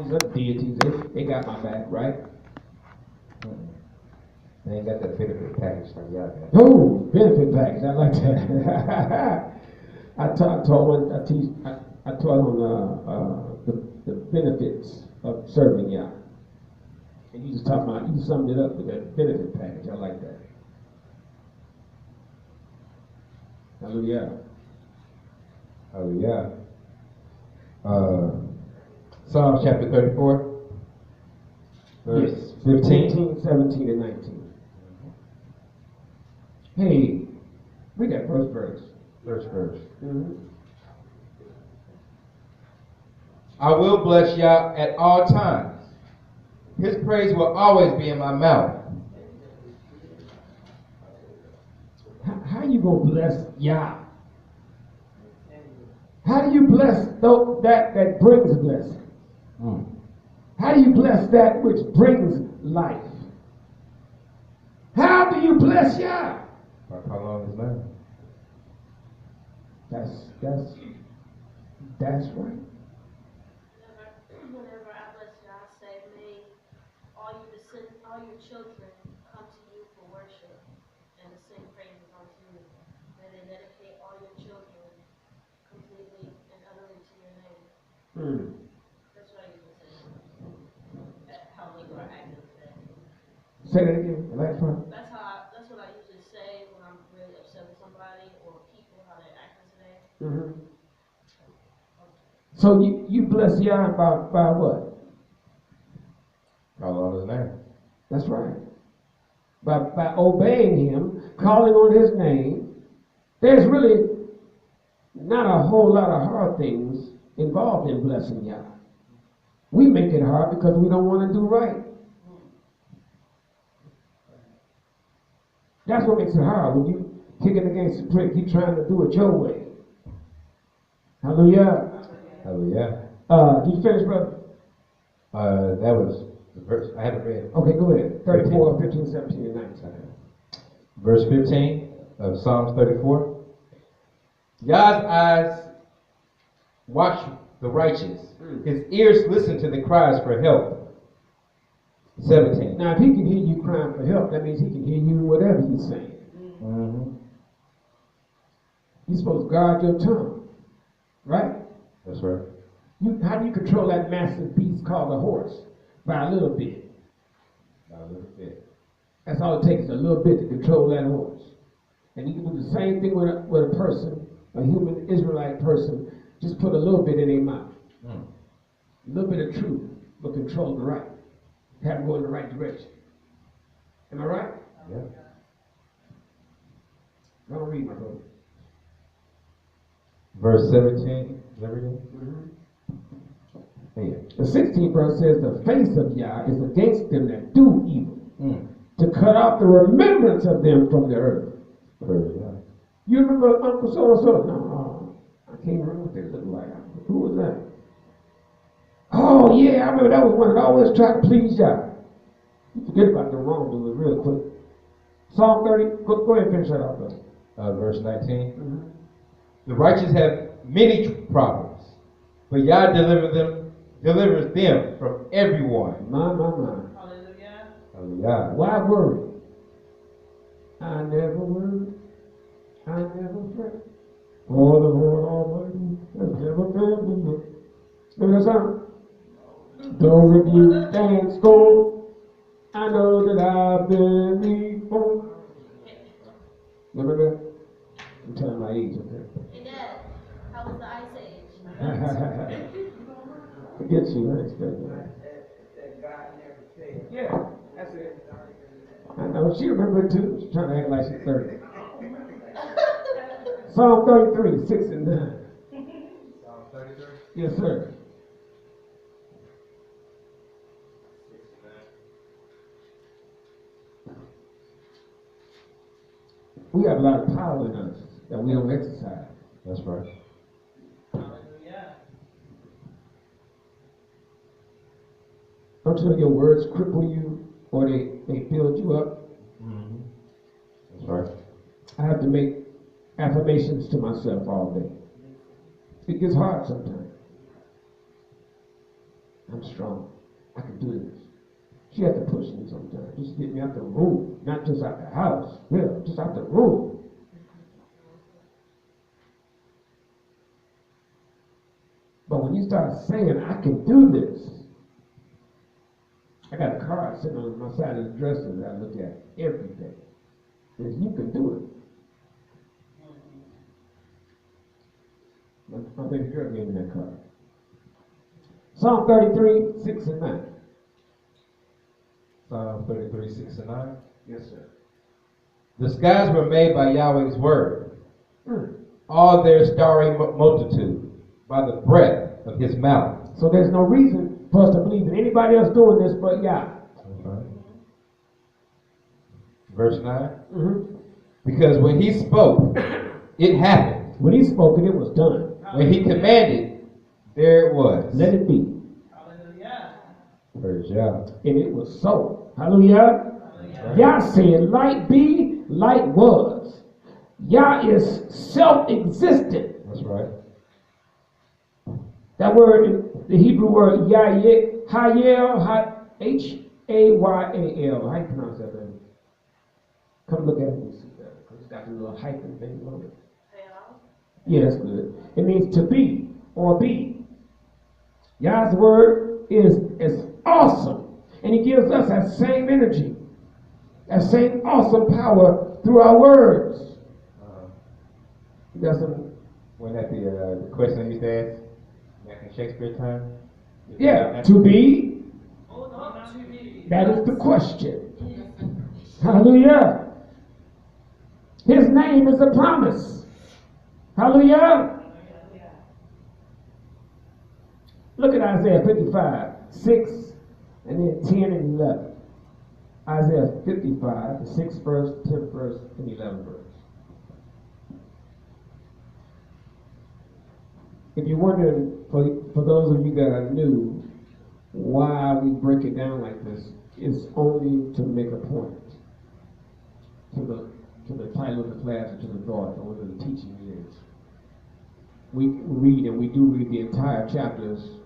these other deities, they got my back, right? They ain't got that benefit package like y'all got. Oh, benefit package, I like that. I taught on the benefits of serving Yah. And you just talked about, you summed it up with that benefit package. I like that. Hallelujah. Hallelujah. Psalms chapter 34. Verse 15, 17, and 19. Hey, read that first verse. First verse. Mm-hmm. I will bless Yah at all times. His praise will always be in my mouth. How you gonna bless Yah? How do you bless that brings blessing? How do you bless that which brings life? How do you bless Yah? By calling on his name. That's right. Whenever I bless you, I say, may all your children come to you for worship and to sing praises unto you. May they dedicate all your children completely and utterly to your name. That's what I usually say. How we are acting today. Say that again. The last part. That's what I usually say when I'm really upset with somebody or people, how they're acting today. Mm-hmm. So you bless Yah by what? Call on his name. That's right. By obeying him, calling on his name. There's really not a whole lot of hard things involved in blessing Yah. We make it hard because we don't want to do right. That's what makes it hard. When you kicking against the prick, you trying to do it your way. Hallelujah. Hallelujah. Did you finish, brother? That was the verse. I haven't read it. Okay, go ahead. 34, 15, 17, and 19. Verse 15 of Psalms 34. Yah's eyes watch the righteous. His ears listen to the cries for help. 17. Now, if he can hear you crying for help, that means he can hear you whatever you're saying. You're supposed to guard your tongue, right? That's right. How do you control that massive beast called a horse? By a little bit. By a little bit. That's all it takes, a little bit to control that horse. And you can do the same thing with a person, a human Israelite person. Just put a little bit in their mouth. A little bit of truth will control the right. Have them go in the right direction. Am I right? Yeah. Don't read, my brother. Verse 17. Is that reading? Yeah. The 16th verse says, the face of Yah is against them that do evil, to cut off the remembrance of them from the earth. You remember Uncle so-and-so? No, I can't remember what they look like. Who was that? Oh, yeah, I remember that was one that always tried to please Yah. You forget about the wrongdoers real quick. Psalm 30, go ahead and finish that off, brother. Verse 19. The righteous have many problems, but Yah delivers them from everyone. My. Hallelujah. Hallelujah. Why worry? I never worry. I never fret. For the Lord Almighty has never failed me. Remember that song? Don't rebuke and scold. I know that I've been before. Remember that? I'm telling my age, okay? Hey, Dad, how was the Ice Age? Forget you, I expect that. Yeah, that's it. I know, she remembered too. She's trying to act like she's 30. Psalm 33, 6 and 9. Psalm 33? Yes, sir. We have a lot of power in us that we don't exercise. That's right. Hallelujah. Don't you know your words cripple you or they build you up? That's right. I have to make affirmations to myself all day. It gets hard sometimes. I'm strong. I can do this. She had to push me sometimes. Just get me out the room. Not just out the house. Yeah, just out the room. But when you start saying, I can do this, I got a card sitting on my side of the dresser that I look at every day. Says, you can do it. My baby girl gave me that card. Psalm 33, 6 and 9. Psalm 33, 6 and 9. Yes, sir. The skies were made by Yahweh's word, all their starry multitude, by the breath of his mouth. So there's no reason for us to believe in anybody else doing this but Yah. Okay. Verse 9. Mm-hmm. Because when he spoke, it happened. When he spoke it, it was done. When he commanded, there it was. Let it be. Hallelujah. Praise Yah. And it was so. Hallelujah. Yah said, light be, light was. Yah is self-existent. That's right. That word, the Hebrew word Hayel, Hayal. How you pronounce that, baby? Come look at it and see that. Because it's got the little hyphen thing on it. Yeah, that's good. It means to be or be. Yah's word is awesome. And he gives us that same energy, that same awesome power through our words. You got some? Wasn't that the question I used to ask back in Shakespeare time? Yeah, to be. Oh, not to be. That is the question. Hallelujah. His name is a promise. Hallelujah. Look at Isaiah 55, 6, and then 10 and 11. Isaiah 55, the 6th verse, 10th verse, and 11th verse. If you're wondering, for those of you that are new, why we break it down like this, it's only to make a point to the title of the class or to the thought or whatever the teaching is. We read, and we do read the entire chapters,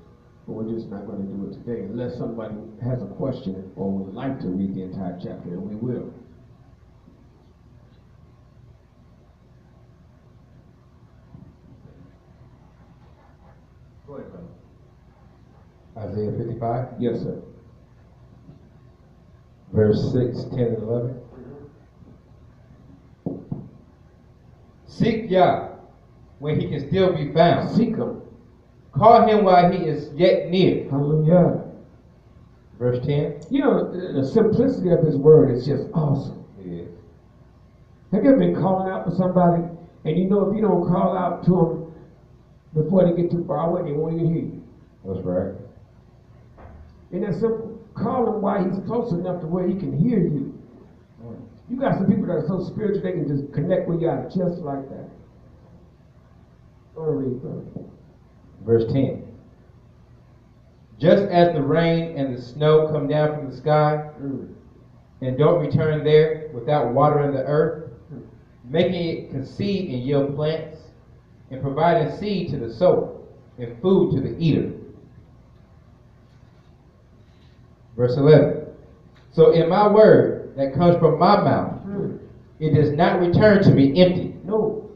but we're just not going to do it today unless somebody has a question or would like to read the entire chapter, and we will. Go ahead, brother. Isaiah 55, Yes, sir. verse 6, 10, and 11. Seek Yah when he can still be found. Seek him. Call him while he is yet near. Hallelujah. Verse 10. You know, the simplicity of his word is just awesome. Yeah. Have you ever been calling out for somebody, and you know if you don't call out to them before they get too far away, they won't even hear you? That's right. Isn't that simple? Call him while he's close enough to where he can hear you. You got some people that are so spiritual they can just connect with you just like that. Go ahead, read, brother. Verse 10. Just as the rain and the snow come down from the sky and don't return there without watering the earth, making it conceive and yield plants, and providing seed to the sower and food to the eater. Verse 11. So in my word that comes from my mouth, it does not return to me empty. No.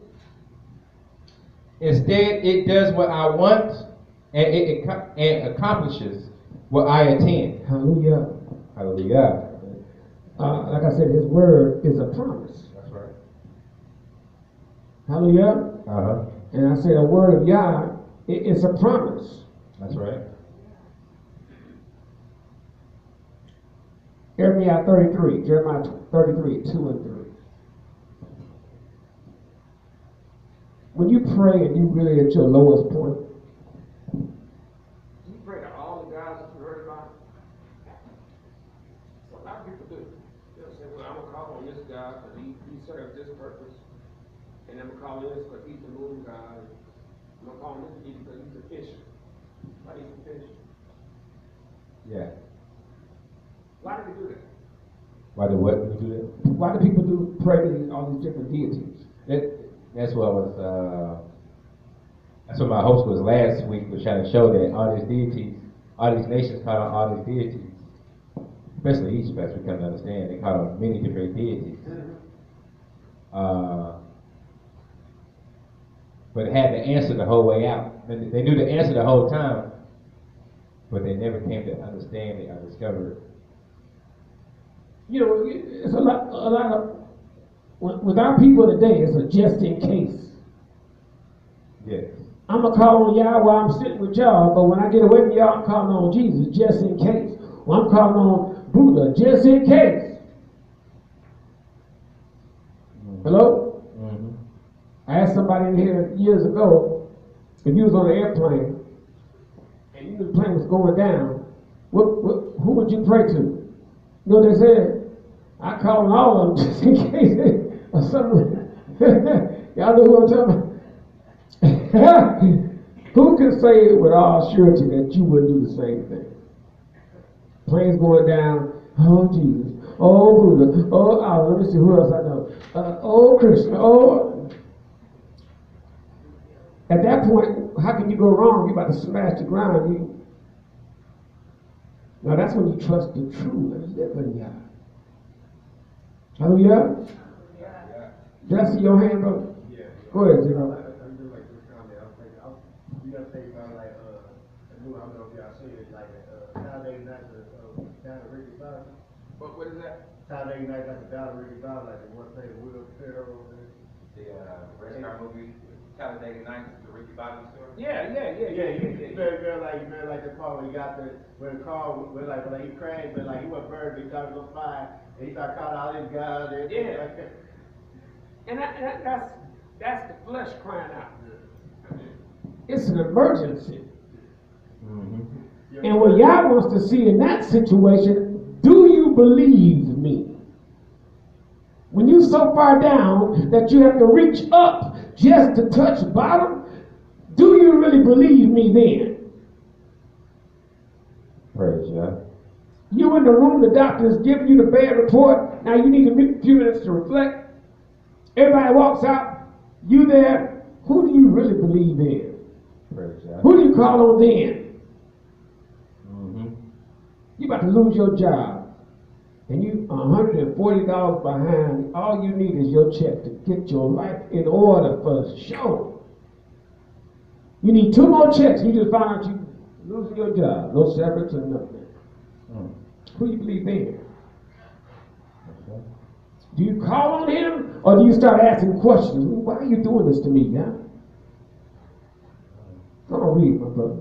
Instead, it does what I want, and it accomplishes what I intend. Hallelujah. Hallelujah. Like I said, his word is a promise. That's right. Hallelujah. Uh-huh. And I said a word of Yah, it's a promise. That's right. Jeremiah 33, 2 and 3. When you pray and you really at your lowest point, you pray to all the guys that you heard about. So a lot of people do. They'll say, well, I'm going to call on this guy because he serves this purpose. And I'm going to call on this because he's the moon god. I'm going to call on this because he's a fisher. Why he's a fisher? Yeah. Why do they do that? Why do what? When you do that? Why do people pray to all these different deities? That's what was. That's what my host was last week, was trying to show that all these deities all these nations caught on all these deities, especially Egypt, as we come to understand. They caught on many different deities. But had the answer the whole way out. They knew the answer the whole time, but they never came to understand it or discover it. You know, it's a lot of, with our people today, it's a just in case. Yes. I'm going to call on y'all while I'm sitting with y'all, but when I get away from y'all, I'm calling on Jesus just in case. Well, I'm calling on Buddha just in case. Hello? Mm-hmm. I asked somebody in here years ago if you was on an airplane and you knew the plane was going down, who would you pray to? You know what they said? I call on all of them just in case or something. Y'all know who I'm talking about? Who can say with all surety that you wouldn't do the same thing? Planes going down, oh Jesus, oh Buddha, oh Allah, let me see who else I know. Oh Krishna, oh. At that point, how can you go wrong? You're about to smash the ground. Now that's when you trust the true and living God. Hallelujah. Did I see your hand, brother? Yeah. Go ahead, Zero. I'm doing like this comment. You gotta think about like I don't know if y'all seen it, like Saturday night down at Ricky Bobby. What is that? Saturday night like down at Ricky Bobby, like the one thing Will Ferrell over there. The restaurant movie, Talladega Nights, the Ricky Bobby story? Yeah. You better like the car when he got when the car when he crashed, but like he wasn't burned, he thought it was fine, and he started calling all these guys and everything like that. And that's the flesh crying out. It's an emergency. Mm-hmm. And what Yah wants to see in that situation, do you believe me? When you're so far down that you have to reach up just to touch bottom, do you really believe me then? Praise Yah. You in the room, the doctor is giving you the bad report. Now you need a few minutes to reflect. Everybody walks out. You there. Who do you really believe in? Praise Yah. Who do you call on then? Mm-hmm. You about to lose your job. And you $140 behind. All you need is your check to get your life in order for sure. You need 2 more checks. You just found out you losing your job. No severance or nothing. Who do you believe in? Okay. Do you call on him or do you start asking questions? Why are you doing this to me, yeah? Come on, read, my brother.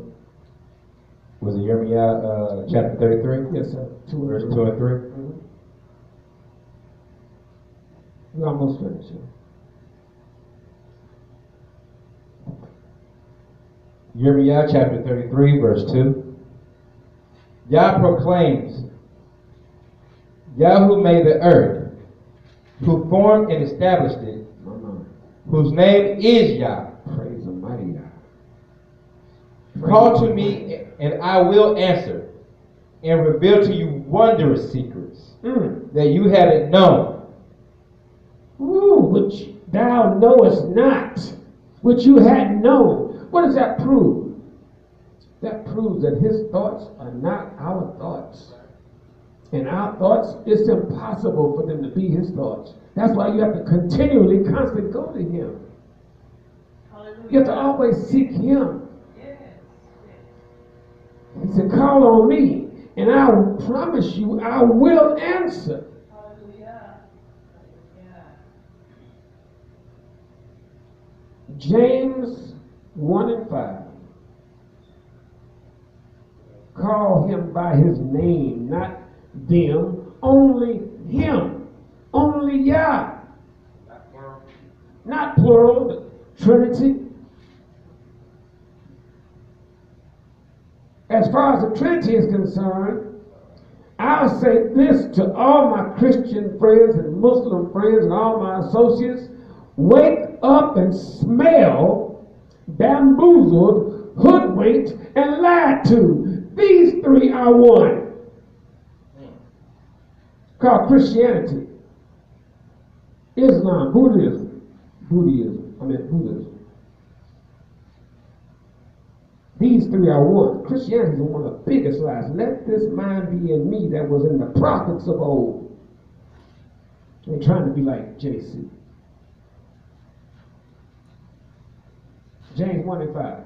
Was it Jeremiah chapter 33? Yes, sir. Verse 2 and 3? Mm-hmm. We're almost finished, sir. Jeremiah chapter 33, verse 2. Yah proclaims, Yah who made the earth, who formed and established it, whose name is Yah. Praise Almighty Yah. Call to me, and I will answer, and reveal to you wondrous secrets that you hadn't known. Which thou knowest not, which you hadn't known. What does that prove? That proves that his thoughts are not our thoughts. And our thoughts, it's impossible for them to be his thoughts. That's why you have to continually, constantly go to him. Hallelujah. You have to always seek him. Yes. He said, call on me, and I will promise you I will answer. Hallelujah. Yeah. James 1 and 5. Call him by his name, not them, only him, only Yah. Not plural, but Trinity. As far as the Trinity is concerned, I'll say this to all my Christian friends and Muslim friends and all my associates: wake up and smell bamboozled, hoodwinked, and lied to. These 3 are one. Called Christianity, Islam, Buddhism. These three are one. Christianity is one of the biggest lies. Let this mind be in me that was in the prophets of old. They're trying to be like JC. James 1 and 5.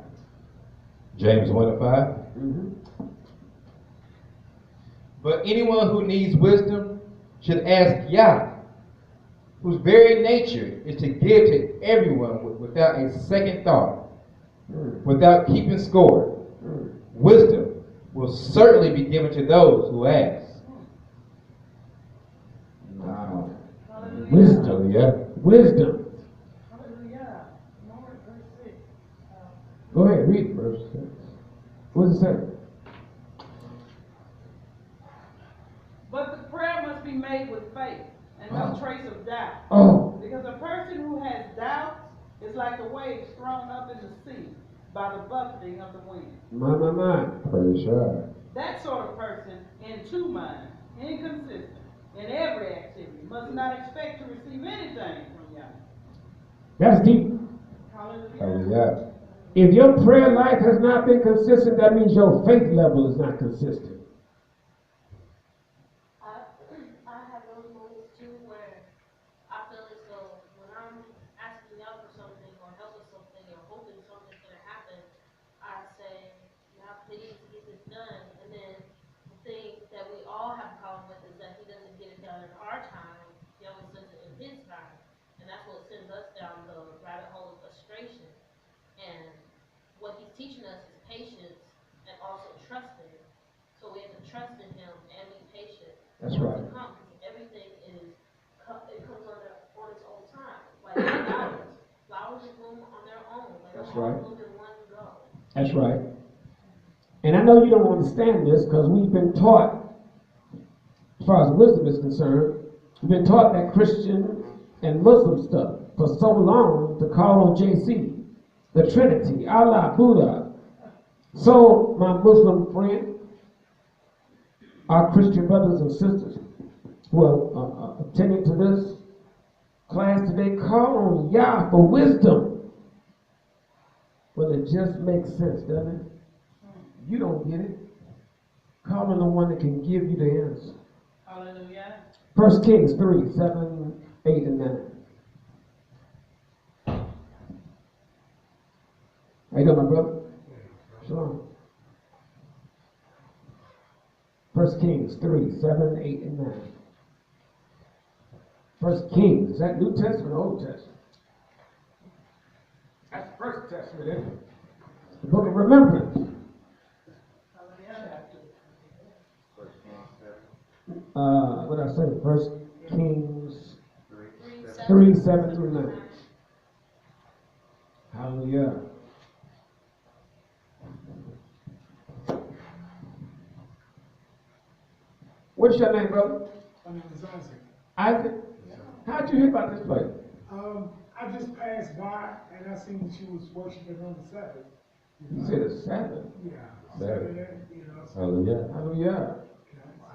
James 1 and 5. Mm-hmm. But anyone who needs wisdom should ask Yah, whose very nature is to give to everyone without a second thought, without keeping score. Wisdom will certainly be given to those who ask. Wow. Hallelujah. Wisdom. Yeah. Wisdom. Hallelujah. Moreh, verse 6. Go ahead, read verse 6. What does it say? But the prayer must be made with faith and no trace of doubt. Oh. Because a person who has doubts is like the waves thrown up in the sea by the buffeting of the wind. My. Praise God. That sort of person, in two minds, inconsistent in every activity, must not expect to receive anything from Yah. That's deep. Hallelujah. Hallelujah. If your prayer life has not been consistent, that means your faith level is not consistent. I have those moments too where I feel as though when I'm asking God for something or help with something or hoping something's gonna happen, I say, "God, please get this done." And then the thing that we all have a problem with is that He doesn't get it done in our time. He always does it in His time, and that's what sends us down the rabbit hole of frustration. And what He's teaching us is patience and also trusting. So we have to trust in Him and be patient. That's for right. it to come, because everything it comes on its own time. Like flowers bloom on their own. They That's don't all right. bloom in one go. That's right. And I know you don't understand this because we've been taught, as far as wisdom is concerned, we've been taught that Christian and Muslim stuff for so long to call on JC, the Trinity, Allah, Buddha. So, my Muslim friend, our Christian brothers and sisters who are attending to this class today, call on Yah for wisdom. Well, it just makes sense, doesn't it? You don't get it. Call on the one that can give you the answer. Hallelujah. 1 Kings 3, 7, 8, and 9. How you doing, my brother? Shalom. 1 Kings 3, 7, 8, and 9. 1 Kings, is that New Testament or Old Testament? That's the First Testament, isn't it? The book of remembrance. Hallelujah. What did I say? 1 Kings 3, 3, 7 through 9. Hallelujah. What's your name, brother? My name is Isaac. Isaac? How'd you hear about this place? I just passed by and I seen that you was worshiping on the Sabbath. You said it's Sabbath. Yeah. Sabbath. So, Hallelujah. Hallelujah.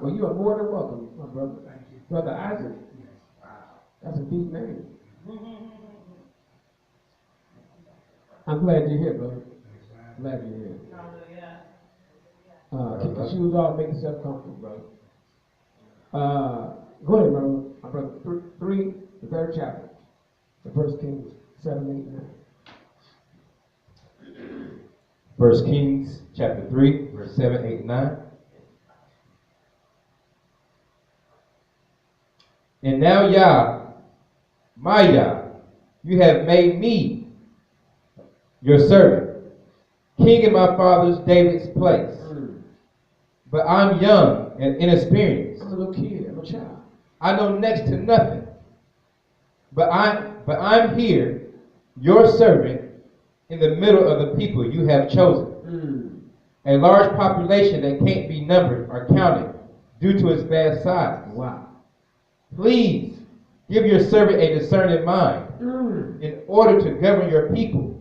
Well, you are more than welcome, my brother. thank you. Brother Isaac. Yes. That's a deep name. I'm glad you're here, brother. Glad you're here. Hallelujah. Keep the shoes off, make yourself comfortable, brother. Go ahead, brother. My brother. 3, the 3rd chapter. The 1 Kings 7, 8, 9. 1 Kings chapter 3, verse 7, 8, and 9. And now, Yah, my Yah, you have made me your servant, king in my father's David's place. But I'm young and inexperienced. I'm a little kid. I'm a child. I know next to nothing. But I'm here, your servant, in the middle of the people you have chosen. A large population that can't be numbered or counted due to its vast size. Wow. Please give your servant a discerning mind in order to govern your people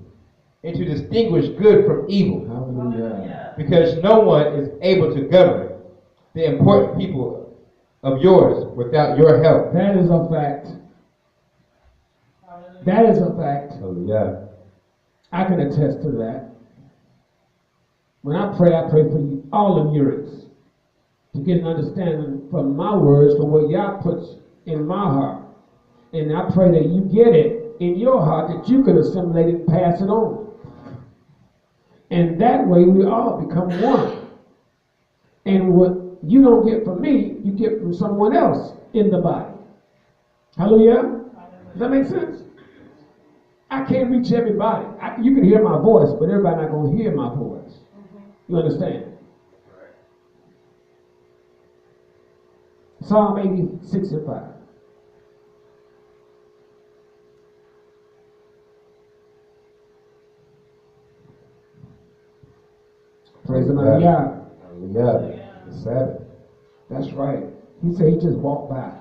and to distinguish good from evil. Hallelujah. Because no one is able to govern the important people of yours without your help. That is a fact. That is a fact. Hallelujah. I can attest to that. When I pray for you, all of yours, to get an understanding from my words, from what Yah puts in my heart. And I pray that you get it in your heart, that you can assimilate it and pass it on. And that way we all become one. And what you don't get from me, you get from someone else in the body. Hallelujah? Does that make sense? I can't reach everybody. You can hear my voice, but everybody not going to hear my voice. You understand? Psalm 86 and 5. Praise the Lord. Yeah. Hallelujah. The Sabbath. That's right. He said he just walked by.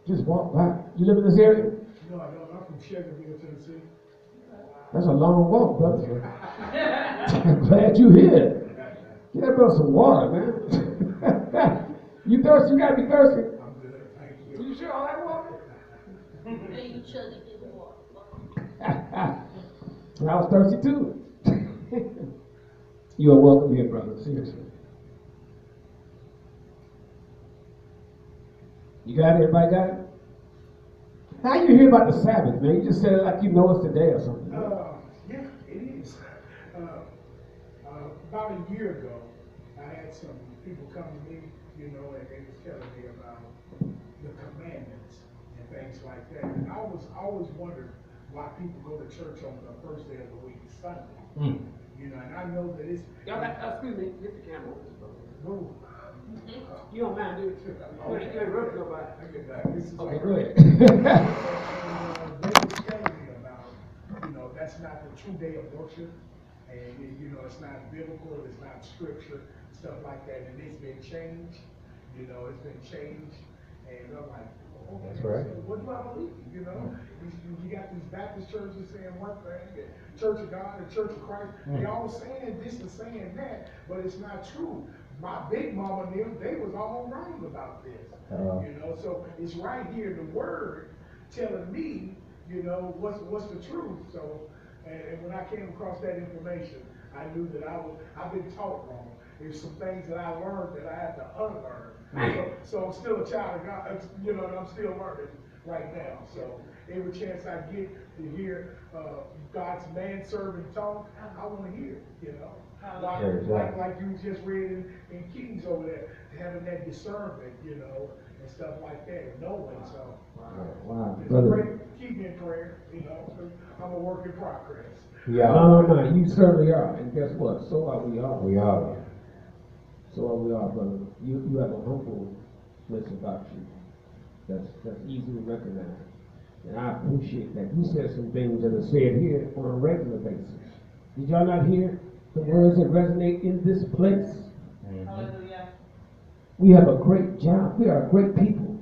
Just walked by. You live in this area? No, I don't. I'm from Chickasaw, Tennessee. That's a long walk, brother. I'm glad you're here. Get that brother some water, man. You thirsty? You gotta be thirsty. I'm good. Thank Are you. you sure all that water? And you chug it in the water. I was thirsty too. You are welcome here, brother. Seriously. You got it? Everybody got it? How you hear about the Sabbath, man? You just said it like you know it's today or something. Yeah, it is. About a year ago, I had some people come to me, you know, and they was telling me about the commandments and things like that. And I always wondered why people go to church on the first day of the week, Sunday. You know, and I know that it's... Y'all got, excuse me, get the camera on this, brother. No. You don't mind, do it? You ain't rubbing nobody. This is Okay, like- go ahead. They were telling me about, you know, that's not the true day of worship. And, you know, it's not biblical, it's not scripture, stuff like that. And it's been changed, you know, it's been changed. And I'm like, oh, That's right. So what do I believe? You know, you got these Baptist churches saying one thing, Church of God, the Church of Christ, they all saying this and saying that, but it's not true. My big mama and them, they was all wrong about this. You know, so it's right here, the word telling me, you know, what's the truth. So, and when I came across that information, I knew that I've been taught wrong. There's some things that I learned that I had to unlearn. So I'm still a child of God, you know, and I'm still learning right now. So every chance I get to hear God's manservant talk, I want to hear it, you know. Like you just read in Kings over there, having that discernment, you know, and stuff like that, and knowing. So, Wow, just brother. keep me in prayer, you know, 'cause I'm a work in progress. Yeah. No, you certainly are. And guess what? So are we all. We are. So are we all, brother. You have a humbleness about you. That's easy to recognize. And I appreciate that. You said some things that are said here on a regular basis. Did y'all not hear the words that resonate in this place? Hallelujah. We have a great job. We are great people.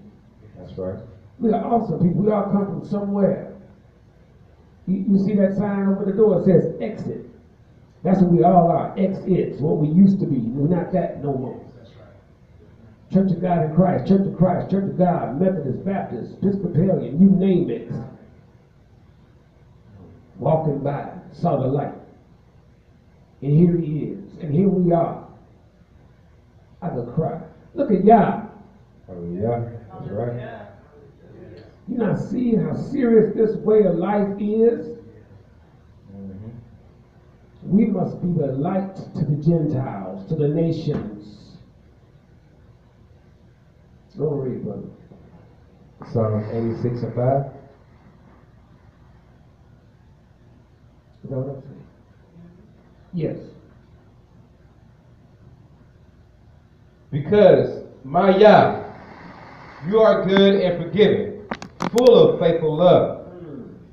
That's right. We are awesome people. We all come from somewhere. You see that sign over the door? It says exit. That's what we all are. Exits. What we used to be. We're not that no more. That's right. Church of God in Christ, Church of Christ, Church of God, Methodist, Baptist, Episcopalian, you name it. Walking by, saw the light. And here he is. And here we are. I could cry. Look at Yah. Hallelujah. That's right. Yeah. You not see how serious this way of life is? We must be the light to the Gentiles, to the nations. Go read, brother. Psalm 86 and 5. Is that what I'm saying? Yes. Because, my Yah, you are good and forgiving, full of faithful love,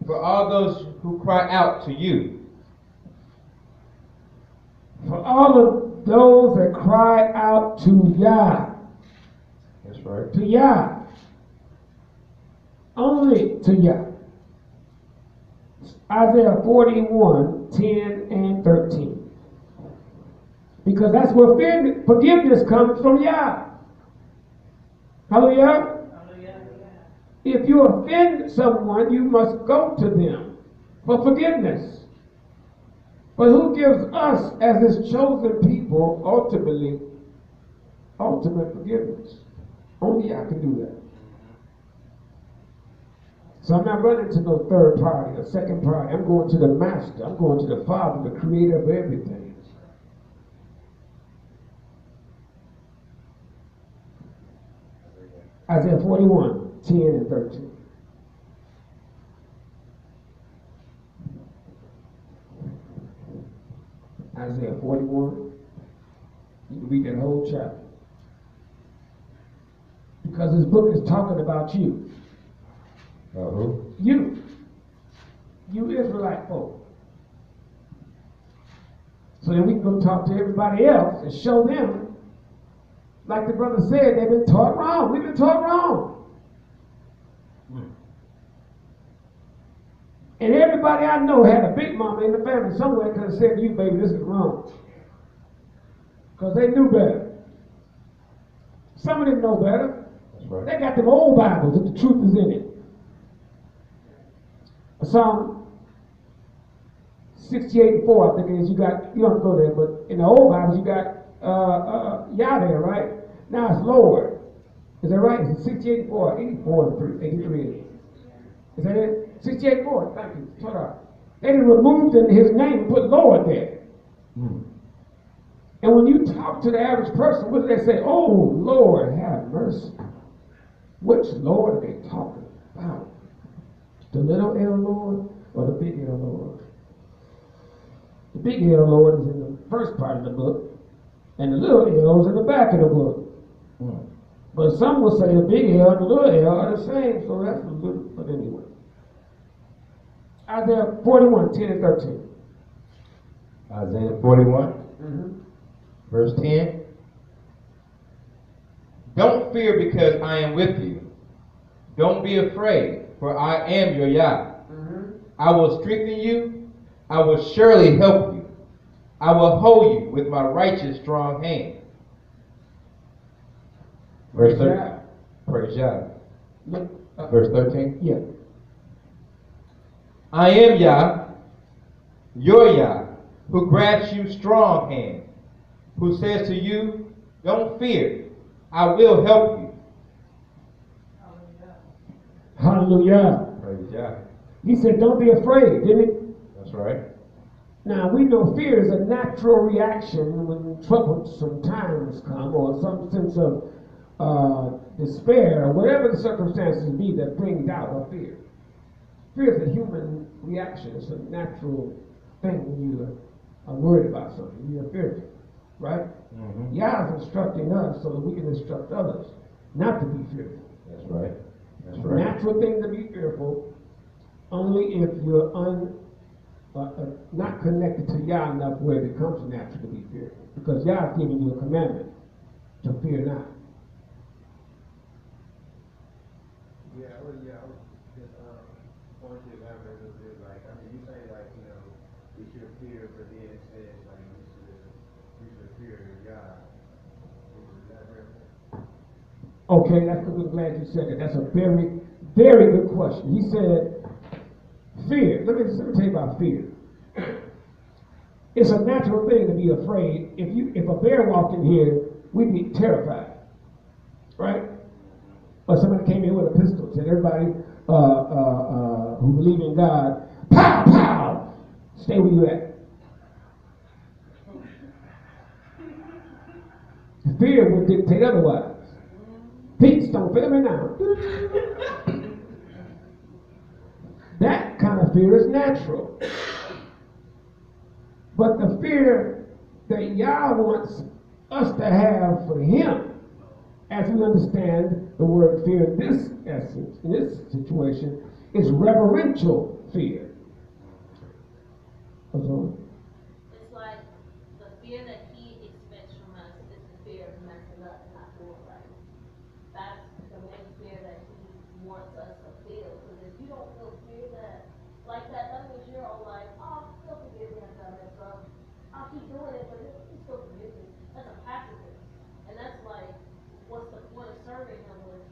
for all those who cry out to you. For all of those that cry out to Yah, That's right. to Yah, only to Yah. Isaiah 41, 10 and 13. Because that's where forgiveness comes from Yah. Hallelujah. Hallelujah. If you offend someone, you must go to them for forgiveness. But who gives us, as his chosen people, ultimate forgiveness? Only I can do that. So I'm not running to no third party or second party. I'm going to the Master. I'm going to the Father, the Creator of everything. Isaiah 41, 10 and 13. Isaiah 41. You can read that whole chapter. Because this book is talking about you. You. You Israelite folk. So then we can go talk to everybody else and show them, like the brother said, they've been taught wrong. We've been taught wrong. And everybody I know had a big mama in the family somewhere could have said to you, baby, this is wrong. Because they knew better. Some of them know better. That's right. They got them old Bibles that the truth is in it. Psalm 68 and 4, I think it is. You don't go there, but in the old Bibles you got Yah there, right? Now it's Lord. Is that right? Is it 68 and 4? 84 and 3. 83 is. Is that it? 68 and 4. Thank you. Shut up. They didn't remove his name and put Lord there. And when you talk to the average person, what do they say? Oh, Lord, have mercy. Which Lord are they talking about? The little L Lord or the big L Lord? The big L Lord is in the first part of the book, and the little L is in the back of the book. But some will say the big L and the little L are the same, so that's a little, but anyway. Isaiah 41, 10 and 13. Isaiah 41, verse 10. Don't fear because I am with you. Don't be afraid, for I am your Yah. I will strengthen you. I will surely help you. I will hold you with my righteous strong hand. Verse 13. Praise Yah. Verse 13. Yeah. I am Yah, your Yah, who grabs you strong hand, who says to you, don't fear, I will help you. Hallelujah. Praise Yah. He said, don't be afraid, didn't he? That's right. Now, we know fear is a natural reaction when troublesome times come, or some sense of despair, or whatever the circumstances be that bring doubt or fear. Fear is a human reaction. It's a natural thing when you are worried about something. You're fearful, right? Yah is instructing us so that we can instruct others not to be fearful. That's right. That's It's a right. natural thing to be fearful, only if you're not connected to Yah enough where it becomes natural to be fearful. Because Yah is giving you a commandment to fear not. Yeah, I was just want you to elaborate a little bit. Like, I mean, you say like, we should fear, but then it says like we should fear God. Okay, that's good. I'm glad you said that. That's a very, very good question. He said, fear. Let me tell you about fear. It's a natural thing to be afraid. If a bear walked in here, we'd be terrified, right? Or somebody came in with a pistol, said everybody who believe in God, pow, pow, stay where you at. Fear would dictate otherwise. Peace, don't fail me now. That kind of fear is natural. But the fear that Yah wants us to have for him, as we understand the word fear in this essence, in this situation, is reverential fear. It's like the fear that he expects from us is the fear of messing up and not doing right. That's the main fear that he wants us to feel. Because if you don't feel fear that means you're all like, oh, still forgive me after I mess up. I'll keep doing it, but you still forgive me. That's a pacifist. And that's like, what's the point of serving him with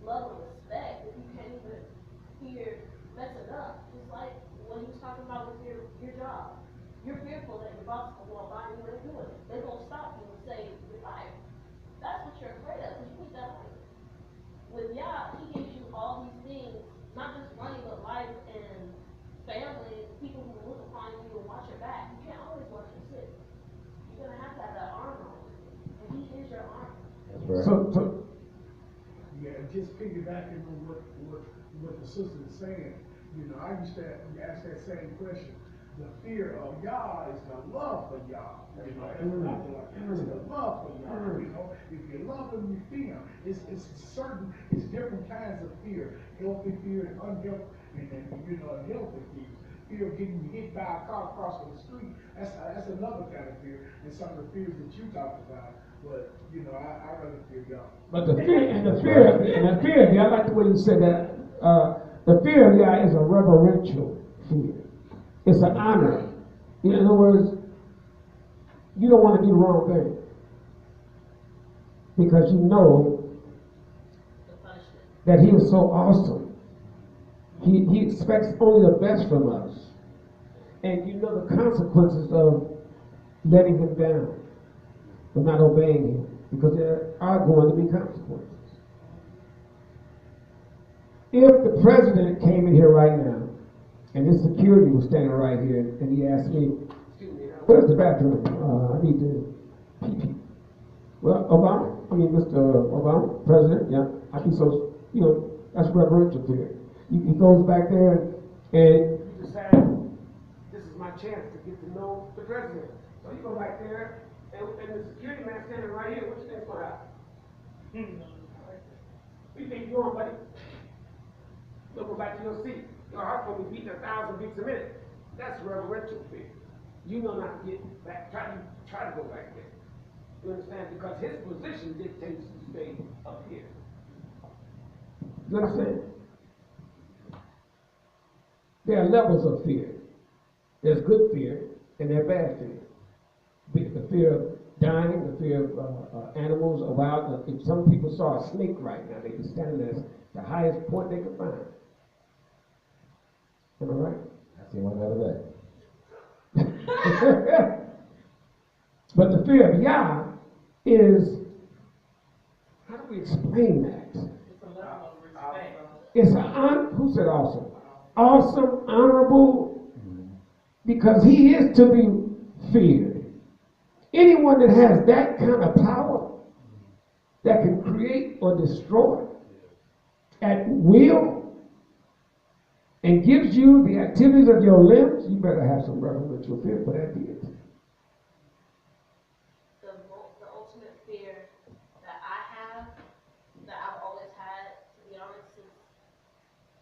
love and respect if you can't even fear messing up? It's like when he was talking about with your job. You're fearful shall honor. That's right. So Yeah, just piggybacking on what the sister is saying, you know, I used to ask that same question. The fear of Yah is the love for Yah. You know, that's what I feel like. It's the love for Yah. You know, if you love him, you fear him. It's different kinds of fear. Healthy fear and unhealthy, and you know, unhealthy fear. Fear of getting hit by a car crossing the street. That's another kind of fear. And some of the fears that you talked about. But you know, I rather fear Yah. but the fear, I like the way you said that. The fear of Yah is a reverential fear. It's an honor. In other words, you don't want to do the wrong thing because you know that He is so awesome. He expects only the best from us, and you know the consequences of letting Him down, of not obeying Him, because there are going to be consequences. If the president came in here right now, and his security was standing right here, and he asked me, "Excuse me, where's the bathroom? I need to pee." Well, Mr. Obama, President, yeah, I'd be so, you know, that's reverential fear. He goes back there and you decide, this is my chance to get to know the president. So you go back there, and the security man standing right here, what you think's going to happen? What do you think you're doing, buddy? You'll go back to your seat. Your heart's going to be beating 1,000 beats a minute. That's reverential fear. You know not to get back. Try to go back there. You understand? Because his position dictates you stay up here. You understand? There are levels of fear. There's good fear and there's bad fear. The fear of dying, the fear of animals, or wild. If some people saw a snake right now, they'd be standing at the highest point they could find. Am I right? I see one the other day. But the fear of Yah is, how do we explain that? It's a level of respect. It's who said awesome? Awesome, honorable, because He is to be feared. Anyone that has that kind of power, that can create or destroy at will, and gives you the activities of your limbs, you better have some reverential fear for that deity. The ultimate fear that I have, that I've always had, to be honest, since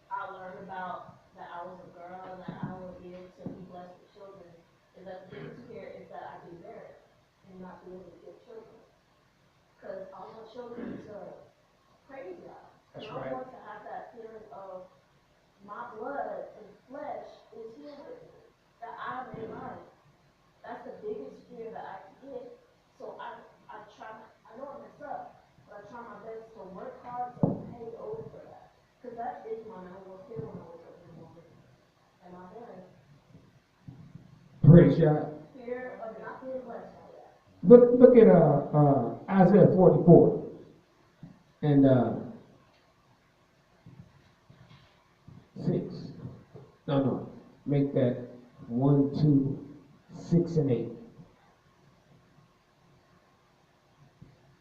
I learned about that I was a girl and that I would be able to be blessed with children, is that the biggest fear is that I be married and not be able to get children. Because I want children to praise God. That's and right. I want to have that feeling of my blood and flesh is here with me, that I may life. That's the biggest fear that I can get. So I try, I know I mess up, but I try my best to work hard to pay over for that. Because that is my number one fear when I wake up in the morning. Am I married? Praise God. Fear of not being blessed by that. Look at Isaiah 44 and 6. No. Make that 1, 2, 6, and 8.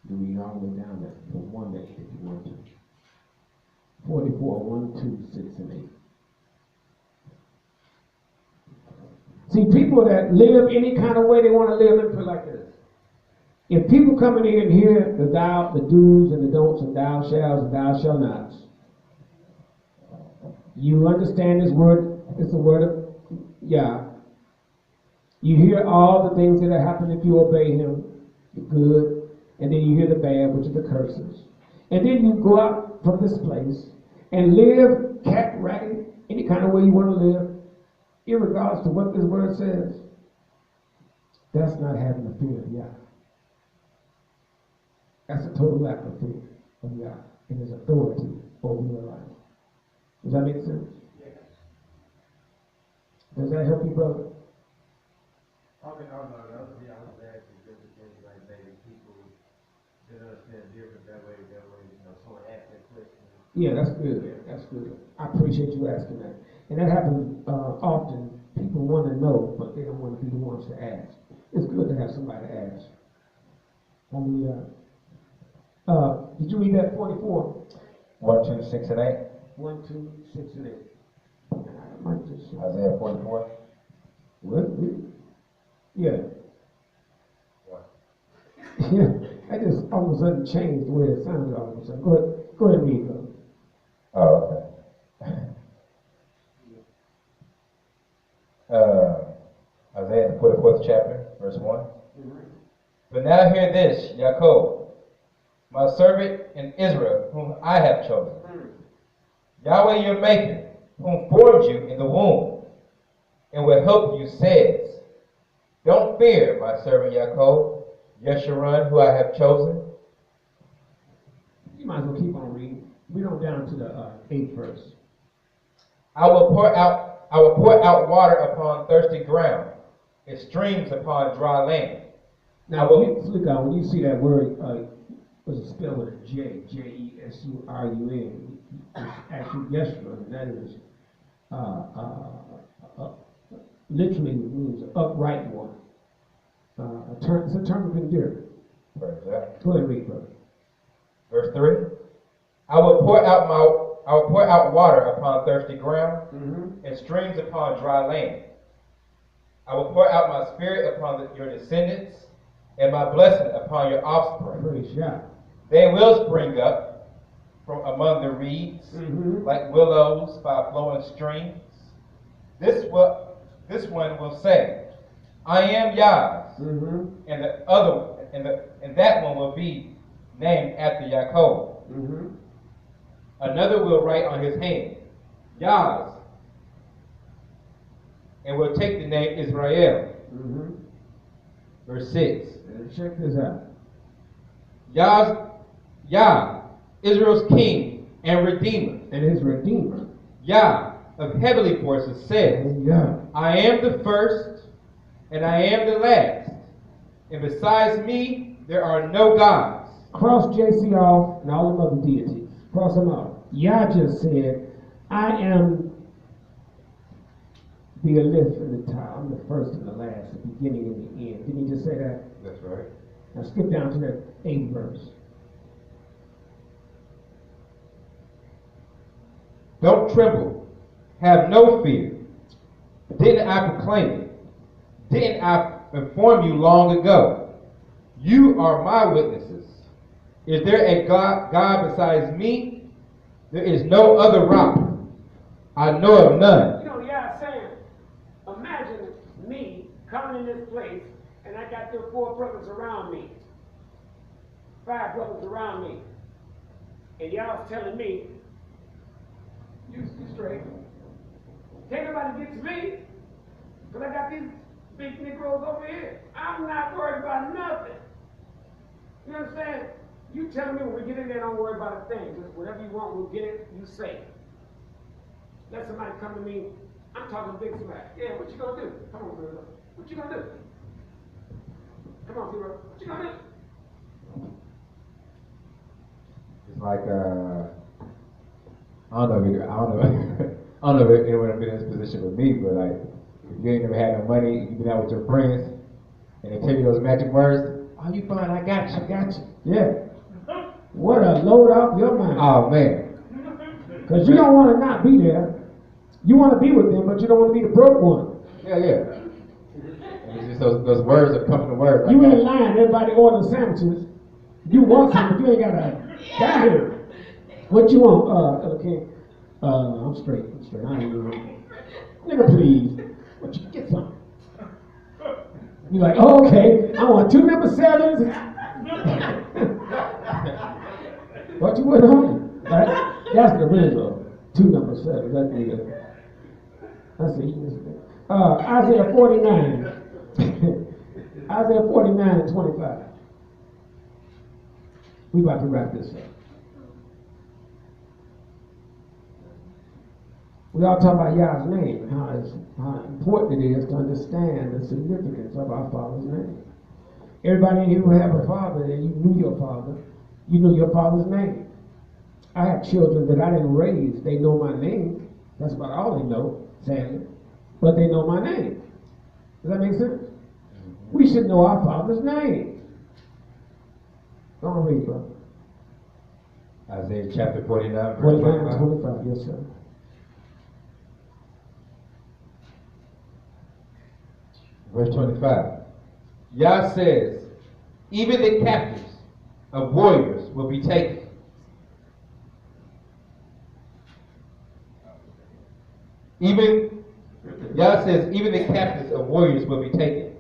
You read all the way down there from 1 to 8 if you want to. 44, 1, 2, 6, and 8. See, people that live any kind of way they want to live, let me put it like this. If people coming in here, the do's and the don'ts, and thou shalls and thou shall nots, you understand this word, it's the word of Yah. You hear all the things that happen if you obey Him, the good, and then you hear the bad, which are the curses. And then you go out from this place and live cat, ragged, any kind of way you want to live, irregardless to what this word says. That's not having the fear of Yah. That's a total lack of fear of Yah and His authority over your life. Does that make sense? Yes. Does that help you, brother? Okay, no, the other thing I was asking different things like maybe people that understand different that way, you know, someone ask that question. Yeah, that's good. That's good. I appreciate you asking that. And that happens often. People want to know, but they don't want to be the ones to ask. It's good to have somebody to ask. When we Did you read that 44? 1, 2, 6, and 8. 1, 2, 6, and 8. I might just. Isaiah 44. What? Yeah. What? Yeah. I just all of a sudden changed the way it sounded all of a sudden. Go ahead and read, brother. Oh, okay. Isaiah, the 44th chapter, verse 1. Mm-hmm. But now hear this, Jacob, my servant in Israel, whom I have chosen. Yahweh your maker, whom formed you in the womb, and will help you, says, don't fear, my servant Jacob, Yeshurun, who I have chosen. You might as well keep on reading. Read on down to the 8th verse. I will pour out water upon thirsty ground, and streams upon dry land. Now, when you see that word, was it spelled with a J, Jesurun? It's actually Yeshurun, and that is literally means upright one. It's a term of endearment. Go ahead and read, brother. Verse 3. I will pour out water upon thirsty ground, and streams upon dry land. I will pour out my spirit upon your descendants, and my blessing upon your offspring. Praise God. They will spring up from among the reeds, like willows by flowing streams. This one will say, I am Yah's, and the other and that one will be named after Jacob. Another will write on his hand, Yah's, and will take the name Israel. Verse 6. Check this out. Yah, Israel's king and redeemer. And his redeemer. Yah of heavenly forces says, I am the first and I am the last. And besides me, there are no gods. Cross JC off and all them other deities. Cross them off. Yah just said, I am the Aleph and the Tau. I'm the first and the last, the beginning and the end. Didn't he just say that? That's right. Now skip down to that 8th verse. Don't tremble. Have no fear. Didn't I proclaim it? Didn't I inform you long ago? You are my witnesses. Is there a God besides me? There is no other rock. I know of none. You know, yeah, saying, imagine me coming in this place and I got there 4 brothers around me, 5 brothers around me, and y'all's telling me, you straight. Can't nobody get to me, because I got these big Negroes over here. I'm not worried about nothing. You understand? You telling me when we get in there, don't worry about a thing. Just whatever you want, we'll get it, you say it. Let somebody come to me, I'm talking big smack. Yeah, what you gonna do? Come on, brother. What you gonna do? Come on, brother. What you gonna do? It's like, I don't know if anyone has been in this position with me, but like, if you ain't never had no money, you've been out with your friends, and they tell you those magic words, oh, you fine, I got you. Yeah. What a load off your mind. Oh, man. Because you don't want to not be there. You want to be with them, but you don't want to be the broke one. Yeah. And it's just those words are coming to words. You ain't lying. Everybody ordering sandwiches. You want something, but you ain't got to die here. What you want, Eliakim? I'm straight. I ain't even. Nigga, please. What you get something? You're like, oh, okay. I want 2 number 7s. What you went home? Right? That's the original. 2 number 7s. That's the. Let's see. Isaiah 49. Isaiah 49 and 25. We about to wrap this up. We all talk about Yah's name and how important it is to understand the significance of our Father's name. Everybody in here who have a father and you knew your father, you knew your father's name. I have children that I didn't raise. They know my name. That's about all they know, sadly. But they know my name. Does that make sense? We should know our Father's name. Don't read, bro. Isaiah chapter 49, verse 49 25. and 25, yes, sir. Verse 25. Yah says, even the captives of warriors will be taken. Yah says, even the captives of warriors will be taken,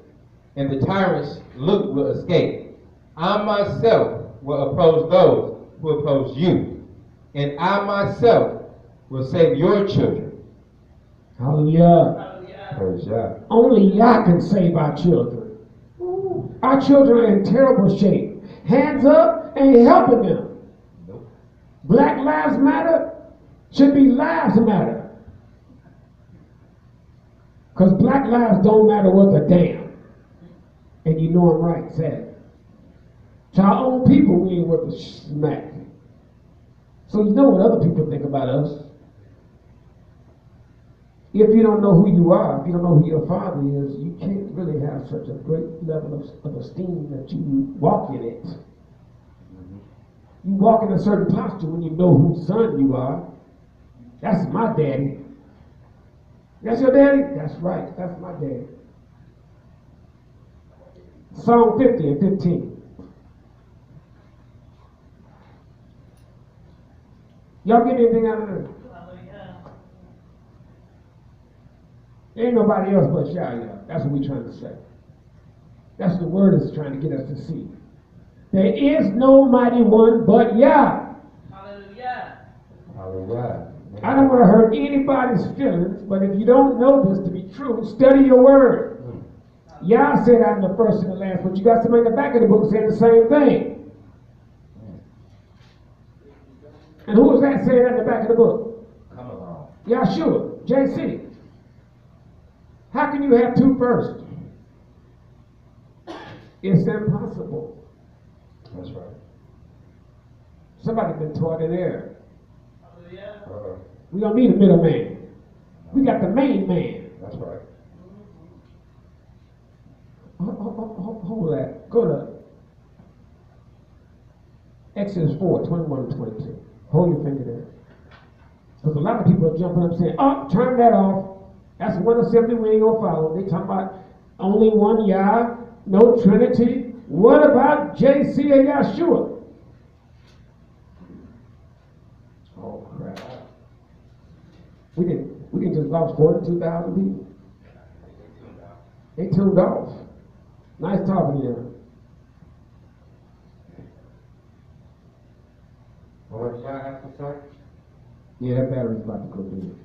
and the tyrants' loot will escape. I myself will oppose those who oppose you, and I myself will save your children. Hallelujah. Praise Yah. Only Yah can save our children. Our children are in terrible shape. Hands up, ain't helping them. Nope. Black Lives Matter should be Lives Matter. Because black lives don't matter worth a damn. And you know I'm right, sad. To our own people, we ain't worth a smack. So you know what other people think about us. If you don't know who you are, if you don't know who your father is, you can't really have such a great level of esteem that you walk in it. You walk in a certain posture when you know whose son you are. That's my daddy. That's your daddy? That's right. That's my daddy. Psalm 50 and 15. Y'all get anything out of there? Ain't nobody else but Yah. That's what we're trying to say. That's what the word is trying to get us to see. There is no mighty one but Yah. Hallelujah. Hallelujah. I don't want to hurt anybody's feelings, but if you don't know this to be true, study your word. Yah said that in the first and the last, but you got somebody in the back of the book saying the same thing. And who was that saying that in the back of the book? Come along. Yahshua, JC. How can you have two first? It's impossible. That's right. Somebody been taught in error. Uh-oh. We don't need a middleman. We got the main man. That's right. Hold that. Go to Exodus 4, 21 and 22. Hold your finger there. Because a lot of people are jumping up saying, oh, turn that off. That's one assembly we ain't going to follow. They talking about only one Yah, no Trinity. What about JC and Yahshua? Oh, crap. We can just lost 42,000 people. They tuned off. Nice talking to you. What did Yah have to say? Yeah, that battery's about to go dead.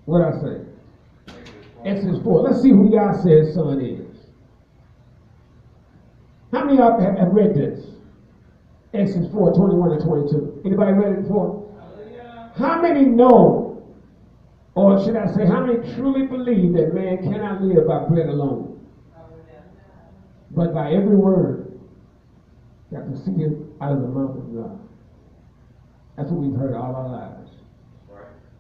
What I say? Exodus 4. Let's see who Yah says son is. How many of you have read this? Exodus 4, 21 and 22. Anybody read it before? How many know, or should I say, how many truly believe that man cannot live by bread alone, but by every word that proceeds out of the mouth of God? That's what we've heard all our lives.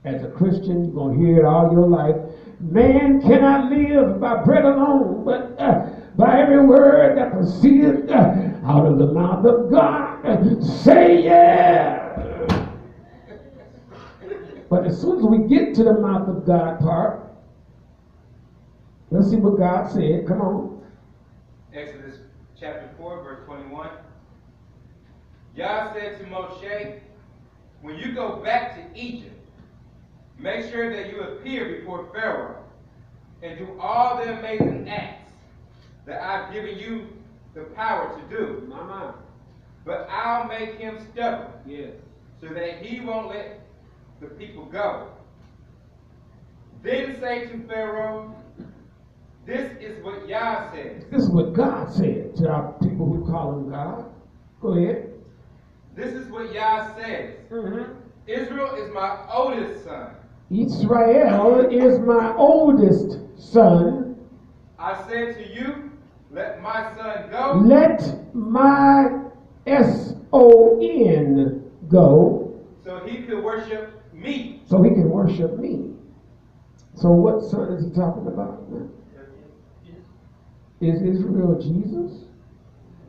As a Christian, you're going to hear it all your life. Man cannot live by bread alone, but by every word that proceeds out of the mouth of God. Say yeah. But as soon as we get to the mouth of God part, let's see what God said. Come on. Exodus chapter 4, verse 21. Yah said to Moshe, when you go back to Egypt, make sure that you appear before Pharaoh and do all the amazing acts that I've given you the power to do. But I'll make him stubborn, so that he won't let the people go. Then say to Pharaoh, this is what Yah says. This is what God said to our people who call him God. Go ahead. This is what Yah says. Israel is my oldest son. Israel is my oldest son. I said to you, let my son go. Let my S-O-N go. So he could worship me. So he can worship me. So what son is he talking about? Is Israel Jesus?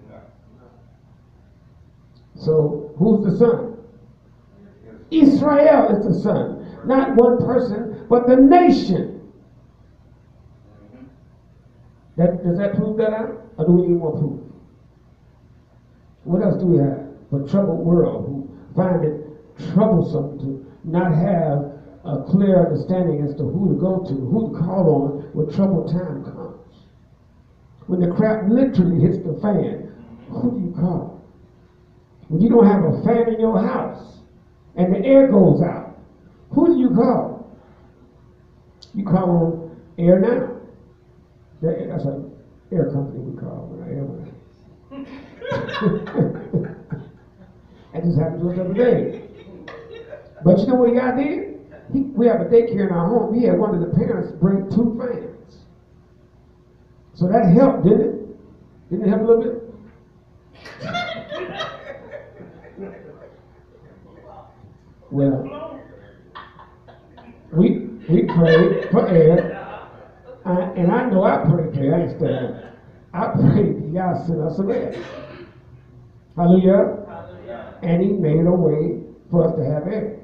No. So who's the son? Israel is the son. Not one person, but the nation. Does that prove that out? Or do we need more proof? What else do we have? A troubled world who find it troublesome to not have a clear understanding as to who to go to, who to call on when troubled time comes. When the crap literally hits the fan, who do you call? When you don't have a fan in your house and the air goes out, who do you call? You call on Air Now. That's an air company we call when I ever. That just happened to us the other day. But you know what God did? We have a daycare in our home. He had one of the parents bring 2 fans. So that helped, didn't it? Didn't it help a little bit? Well, we prayed for air. And I know I prayed for air. I ain't studying. I prayed God sent us some air. Hallelujah. And he made a way for us to have air.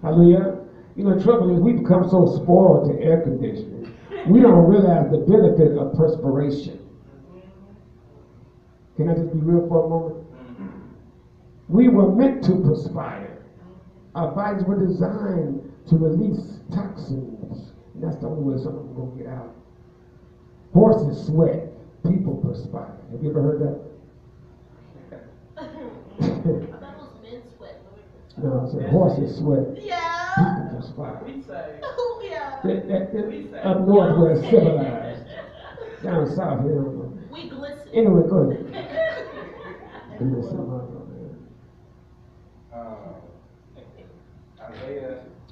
Hallelujah. You know, the trouble is we become so spoiled to air conditioning. We don't realize the benefit of perspiration. Can I just be real for a moment? We were meant to perspire. Our bodies were designed to release toxins. And that's the only way some of them going to get out. Horses sweat. People perspire. Have you ever heard that? I thought it was men sweat. No, I said horses sweat. Yeah. People perspire. We say. Oh, yeah. Up north where it's civilized. Down south here. We glisten. Anyway, go ahead. Give me some other, man.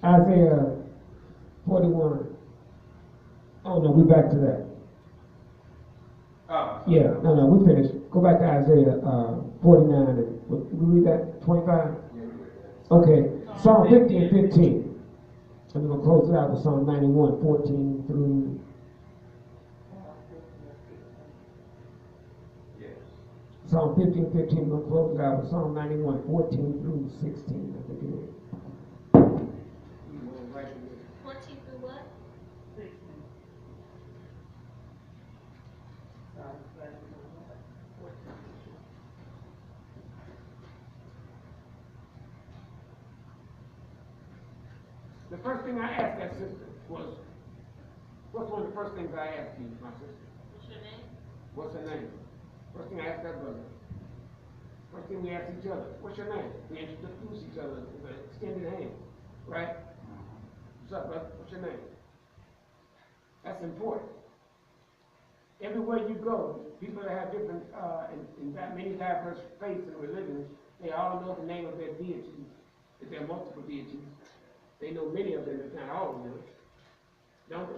Isaiah 41. Oh no, we back to that. Yeah, no, we finished. Go back to Isaiah 49. And, we read that 25? Okay, Psalm 50 and 15. And we're going to close it out with Psalm 91, 14 through. Psalm 50 and 15, we're going to close it out with Psalm 91, 14 through 16, I think it is. 14 through what? The first thing I asked that sister was, what's one of the first things I asked you, my sister? What's your name? What's her name? First thing I asked that brother. First thing we asked each other, what's your name? We introduce each other with an extended hand, right? What's up, brother? What's your name? That's important. Everywhere you go, people that have different, in fact, many diverse faiths and religions, they all know the name of their deities. If there are multiple deities, they know many of them, if not all of them. Don't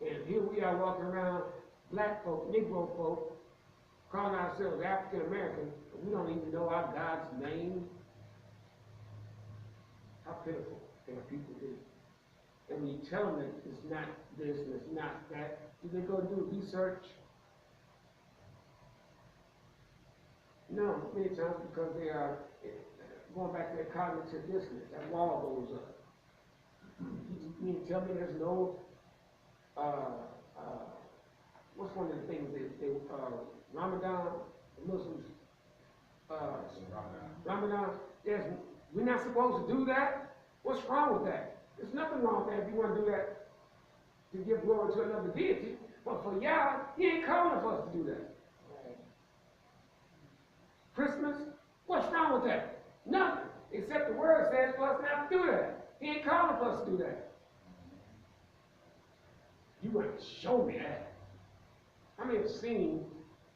they? And here we are walking around, black folk, Negro folk, calling ourselves African American, but we don't even know our God's name. How pitiful can a people be? And when you tell them that it's not this and it's not that, do they go do research? No, many times because they are going back to their cognitive dissonance. That wall goes up. You mean to tell me there's no, what's one of the things Ramadan, the Muslims, Ramadan, we're not supposed to do that? What's wrong with that? There's nothing wrong with that if you want to do that to give glory to another deity. But for Yah, he ain't calling for us to do that. Christmas, what's wrong with that? Nothing, except the word says for us not to do that. He ain't calling for us to do that. You want to show me that. How many have seen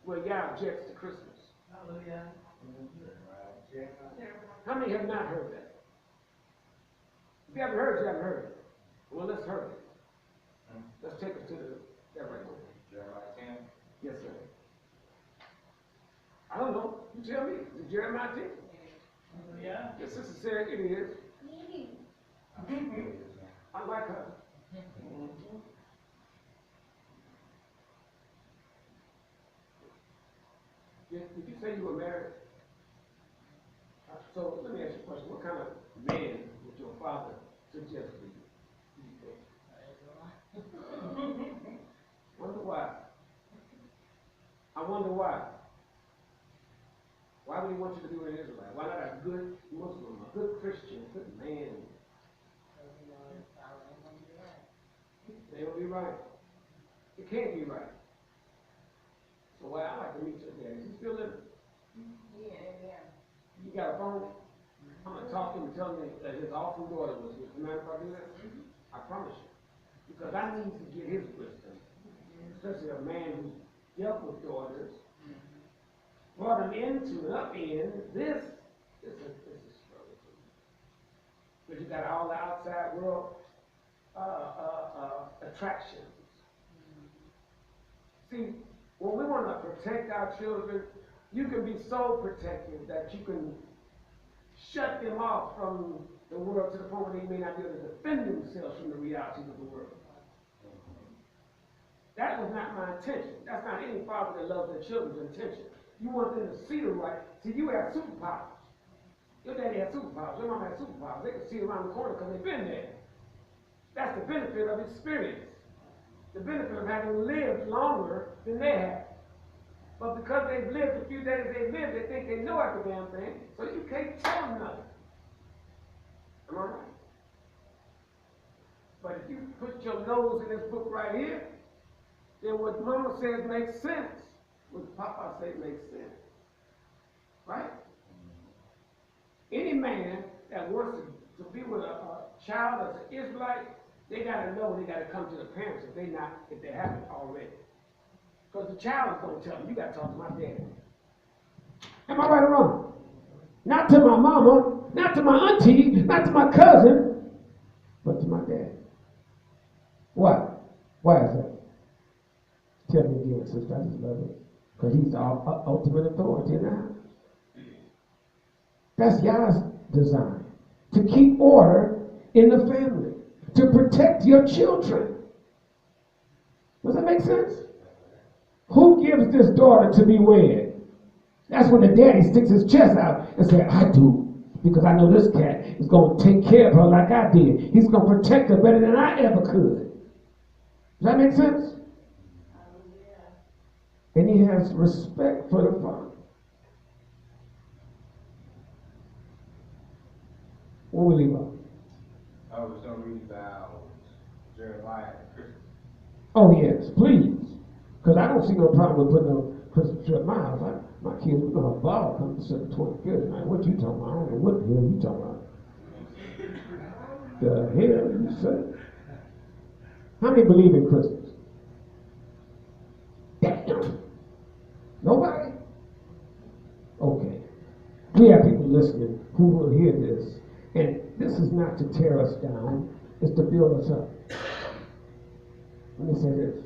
where Yah objects to Christmas? Hallelujah. How many have not heard that? If you haven't heard, you haven't heard it. Well, let's hear it. Let's take it to that right now. Jeremiah 10? Yes, sir. I don't know. You tell me. Is it Jeremiah 10? Yeah. Your sister said it is. I like her. Did you say you were married? So let me ask you a question. What kind of man would your father suggest for you? Wonder why? I wonder why. Why would he want you to be an Israelite? Why not a good Muslim, a good Christian, a good man? They will be right. It can't be right. So why I like to meet your dad. Is he still living? Yeah. You got a phone? I'm gonna talk to him and tell him that his awful daughter was here. You mind if I do that? I promise you. Because I need to get his wisdom. Especially a man who's dealt with daughters. Brought them into and up in. This is a struggle for you. But you got all the outside world attractions. See, when we want to protect our children, you can be so protective that you can shut them off from the world to the point where they may not be able to defend themselves from the realities of the world. That was not my intention. That's not any father that loves their children's intention. You want them to see the right. See, you have superpowers. Your daddy has superpowers. Your mom has superpowers. They can see around the corner because they've been there. That's the benefit of experience. The benefit of having lived longer than they have. But because they've lived the few days they've lived, they think they know every damn thing, so you can't tell them nothing. Am I right? But if you put your nose in this book right here, then what Mama says makes sense. What Papa says makes sense. Right? Any man that wants to be with a child that's an Israelite, they gotta know they gotta come to the parents if they haven't already. Because the child is gonna tell them, you gotta talk to my dad. Am I right or wrong? Not to my mama, not to my auntie, not to my cousin, but to my dad. Why? Why is that? Tell me again, sister, I just love it. Because he's the ultimate authority in the house. That's Yah's design. To keep order in the family. To protect your children. Does that make sense? Who gives this daughter to be wed? That's when the daddy sticks his chest out and says, I do. Because I know this cat is going to take care of her like I did. He's going to protect her better than I ever could. Does that make sense? And he has respect for the father. What will we leave off? I was going to read about Jeremiah and Christmas. Oh, yes, please. Because I don't see no problem with putting no Christmas tree at my house. My kids, we're going to have a ball come December 25th. Now, what you talking about? I don't know what the hell you talking about. The hell you say? How many believe in Christmas? Damn. Nobody? Okay. We have people listening who will hear this. And this is not to tear us down. It's to build us up. Let me say this.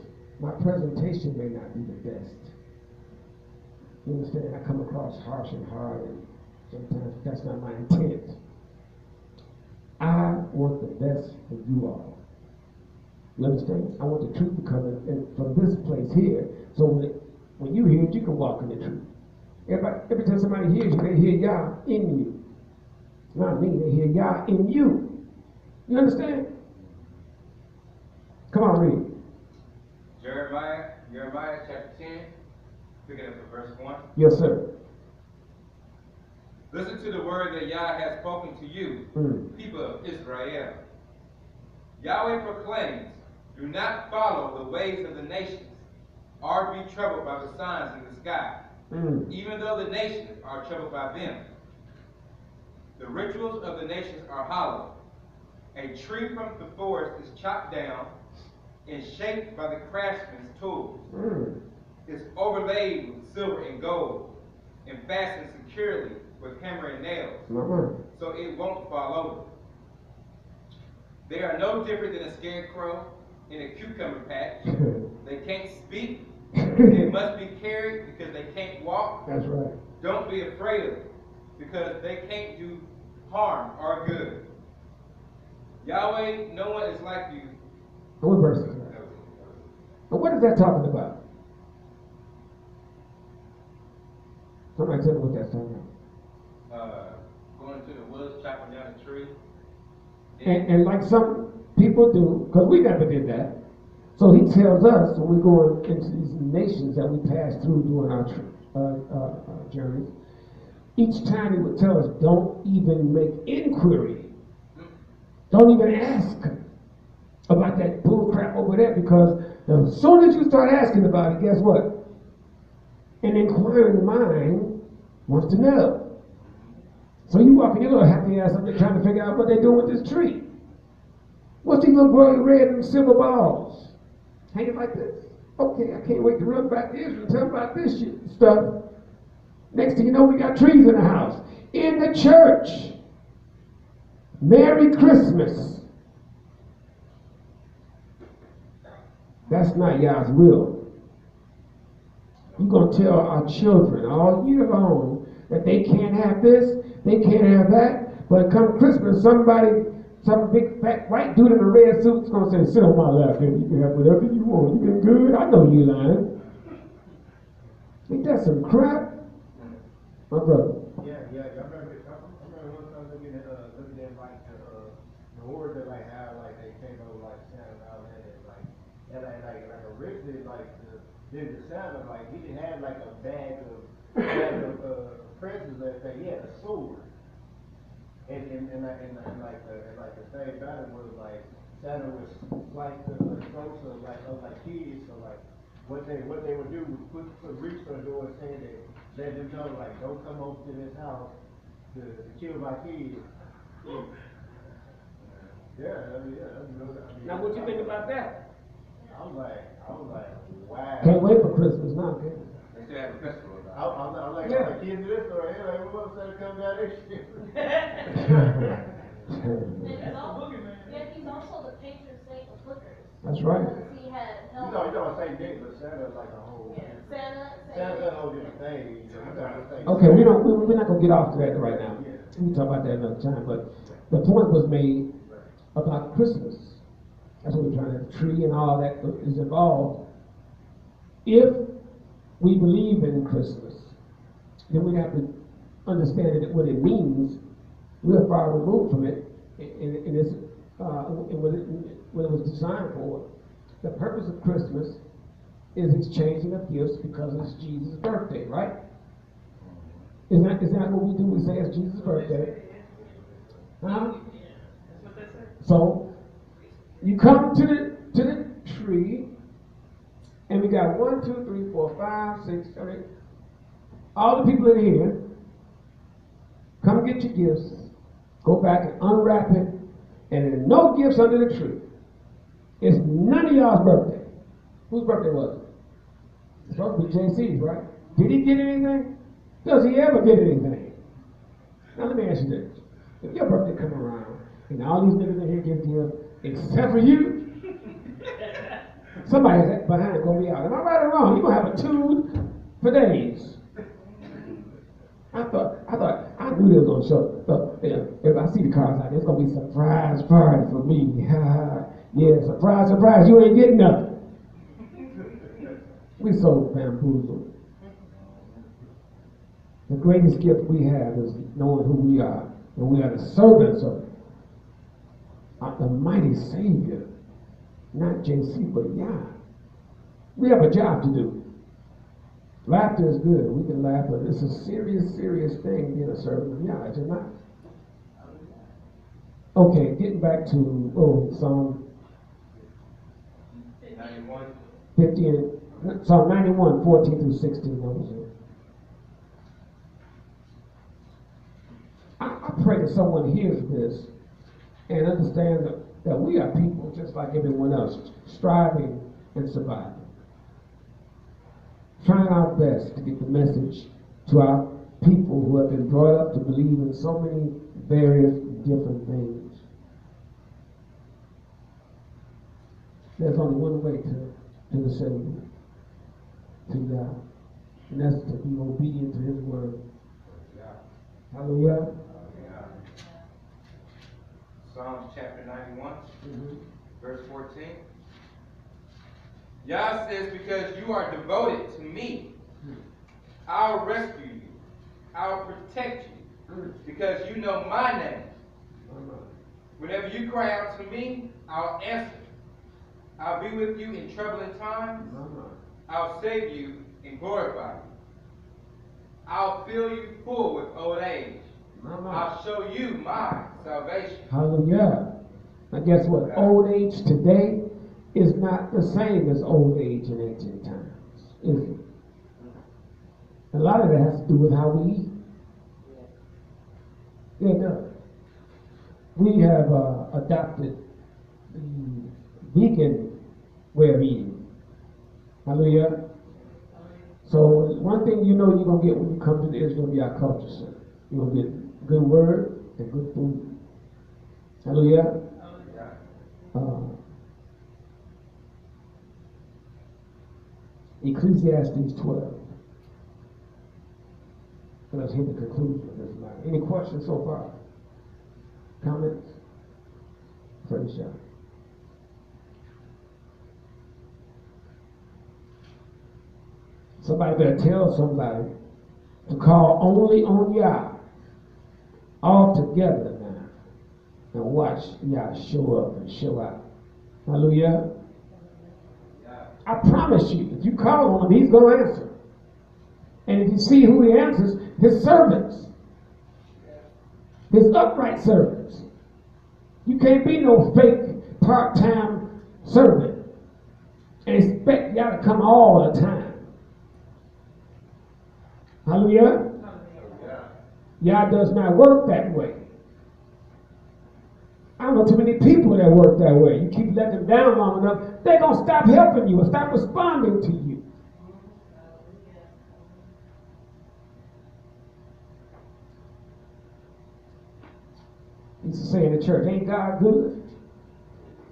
My presentation may not be the best. You understand? I come across harsh and hard, and sometimes that's not my intent. I want the best for you all. You understand? I want the truth to come in from this place here, so when you hear it, you can walk in the truth. Every time somebody hears you, they hear Yah in you. Not me, they hear Yah in you. You understand? Come on, read. Jeremiah chapter 10, picking up at verse 1. Yes, sir. Listen to the word that Yah has spoken to you, people of Israel. Yahweh proclaims, do not follow the ways of the nations, or be troubled by the signs in the sky, even though the nations are troubled by them. The rituals of the nations are hollow. A tree from the forest is chopped down and shaped by the craftsman's tools. Is overlaid with silver and gold and fastened securely with hammer and nails, so it won't fall over. They are no different than a scarecrow in a cucumber patch. They can't speak. They must be carried because they can't walk. That's right. Don't be afraid of them because they can't do harm or good. Yahweh, no one is like you. What verse is that? And what is that talking about? Somebody tell me what that's talking about. Going to the woods, chopping down a tree. And like some people do, because we never did that. So he tells us when we go into these nations that we pass through during our journeys, each time he would tell us, don't even make inquiry. Don't even ask about that bull crap over there, because as soon as you start asking about it, guess what? An inquiring mind wants to know. So you walk in your little happy ass up there trying to figure out what they're doing with this tree. What's these little glowing red and silver balls hanging like this? Okay, I can't wait to run back to Israel and tell them about this shit stuff. Next thing you know, we got trees in the house. In the church. Merry Christmas. That's not Yah's will. You're going to tell our children all year long that they can't have this, they can't have that, but come Christmas, some big fat white dude in a red suit is going to say, sit on my lap, baby. You can have whatever you want. You been good? I know you lying. Ain't that some crap? My brother. Yeah. I remember one time looking at like the word that like how like they came over like Santa and all that, and like originally like the Santa, like he didn't have like a bag of presents that thing. He had a sword. And like the thing about it was like Santa was like the throats of like kids, so like what they would do was put reach on the door and say that let them know like don't come over to this house to kill my kids. Now what you think about that? I was like, wow. Can't wait for Christmas now, kid. They still have a festival. I'm like, Yeah. the kids of this story, hey, like, what Santa come down this shit? And he's also the patron saint of hookers. That's right. He had You help. know St. Nick, but Santa's like a whole. Santa's a whole different thing. You know, Okay, we're not going to get off to that right now. We can talk about that another time, but the point was made about Christmas. That's what we're trying to have. The tree and all that is involved. If we believe in Christmas, then we have to understand that what it means. We're far removed from it in this, what it was designed for. The purpose of Christmas is exchanging of gifts because it's Jesus' birthday, right? Is that what we do? We say it's Jesus' birthday. Huh? So you come to the tree, and we got 1, 2, 3, 4, 5, 6, 7, 8. All the people in here, come get your gifts, go back and unwrap it, and there's no gifts under the tree. It's none of y'all's birthday. Whose birthday was it? It's supposed to be JC's, right? Did he get anything? Does he ever get anything? Now let me ask you this. If your birthday come around, and all these niggas in here give gifts, except for you, somebody's behind gonna be out. Am I right or wrong? You're gonna have a tune for days. I knew they was gonna show. So, if I see the cars out there, it's gonna be a surprise party for me. Yeah, surprise, you ain't getting nothing. We so bamboozled. The greatest gift we have is knowing who we are, and we are the servants of the mighty Savior. Not JC, but Yah. We have a job to do. Laughter is good. We can laugh, but it's a serious, serious thing being a servant of Yah, is it not? Okay, getting back to Psalm 91. 50 and Psalm 91, 14 through 16. That was it. I pray that someone hears this and understands that we are people just like everyone else, striving and surviving. Trying our best to get the message to our people who have been brought up to believe in so many various different things. There's only one way to the Savior, to God, and that's to be obedient to His word. Hallelujah. Psalms chapter 91, verse 14. Yah says, because you are devoted to me, I'll rescue you. I'll protect you. because you know my name. Whenever you cry out to me, I'll answer. I'll be with you in troubling times. I'll save you and glorify you. I'll fill you full with old age. I'll show you my salvation. Hallelujah. Now guess what? Old age today is not the same as old age in ancient times, is it? A lot of it has to do with how we eat. Yeah, it does. We have adopted the vegan way of eating. Hallelujah. So one thing you know you're going to get when you come to the Israel be our culture center. You're going to get good word and good food. Hallelujah. Ecclesiastes 12. Let's hit the conclusion of this matter. Any questions so far? Comments? Praise God. Somebody better tell somebody to call only on Yah all together now and watch Yah show up and show out. Hallelujah. I promise you, if you call on him, he's going to answer. And if you see who he answers, his servants, his upright servants. You can't be no fake part-time servant and expect Yah to come all the time. Hallelujah. Yah does not work that way. I don't know too many people that work that way. You keep letting them down long enough, they're going to stop helping you and stop responding to you. He used to say in the church, ain't God good?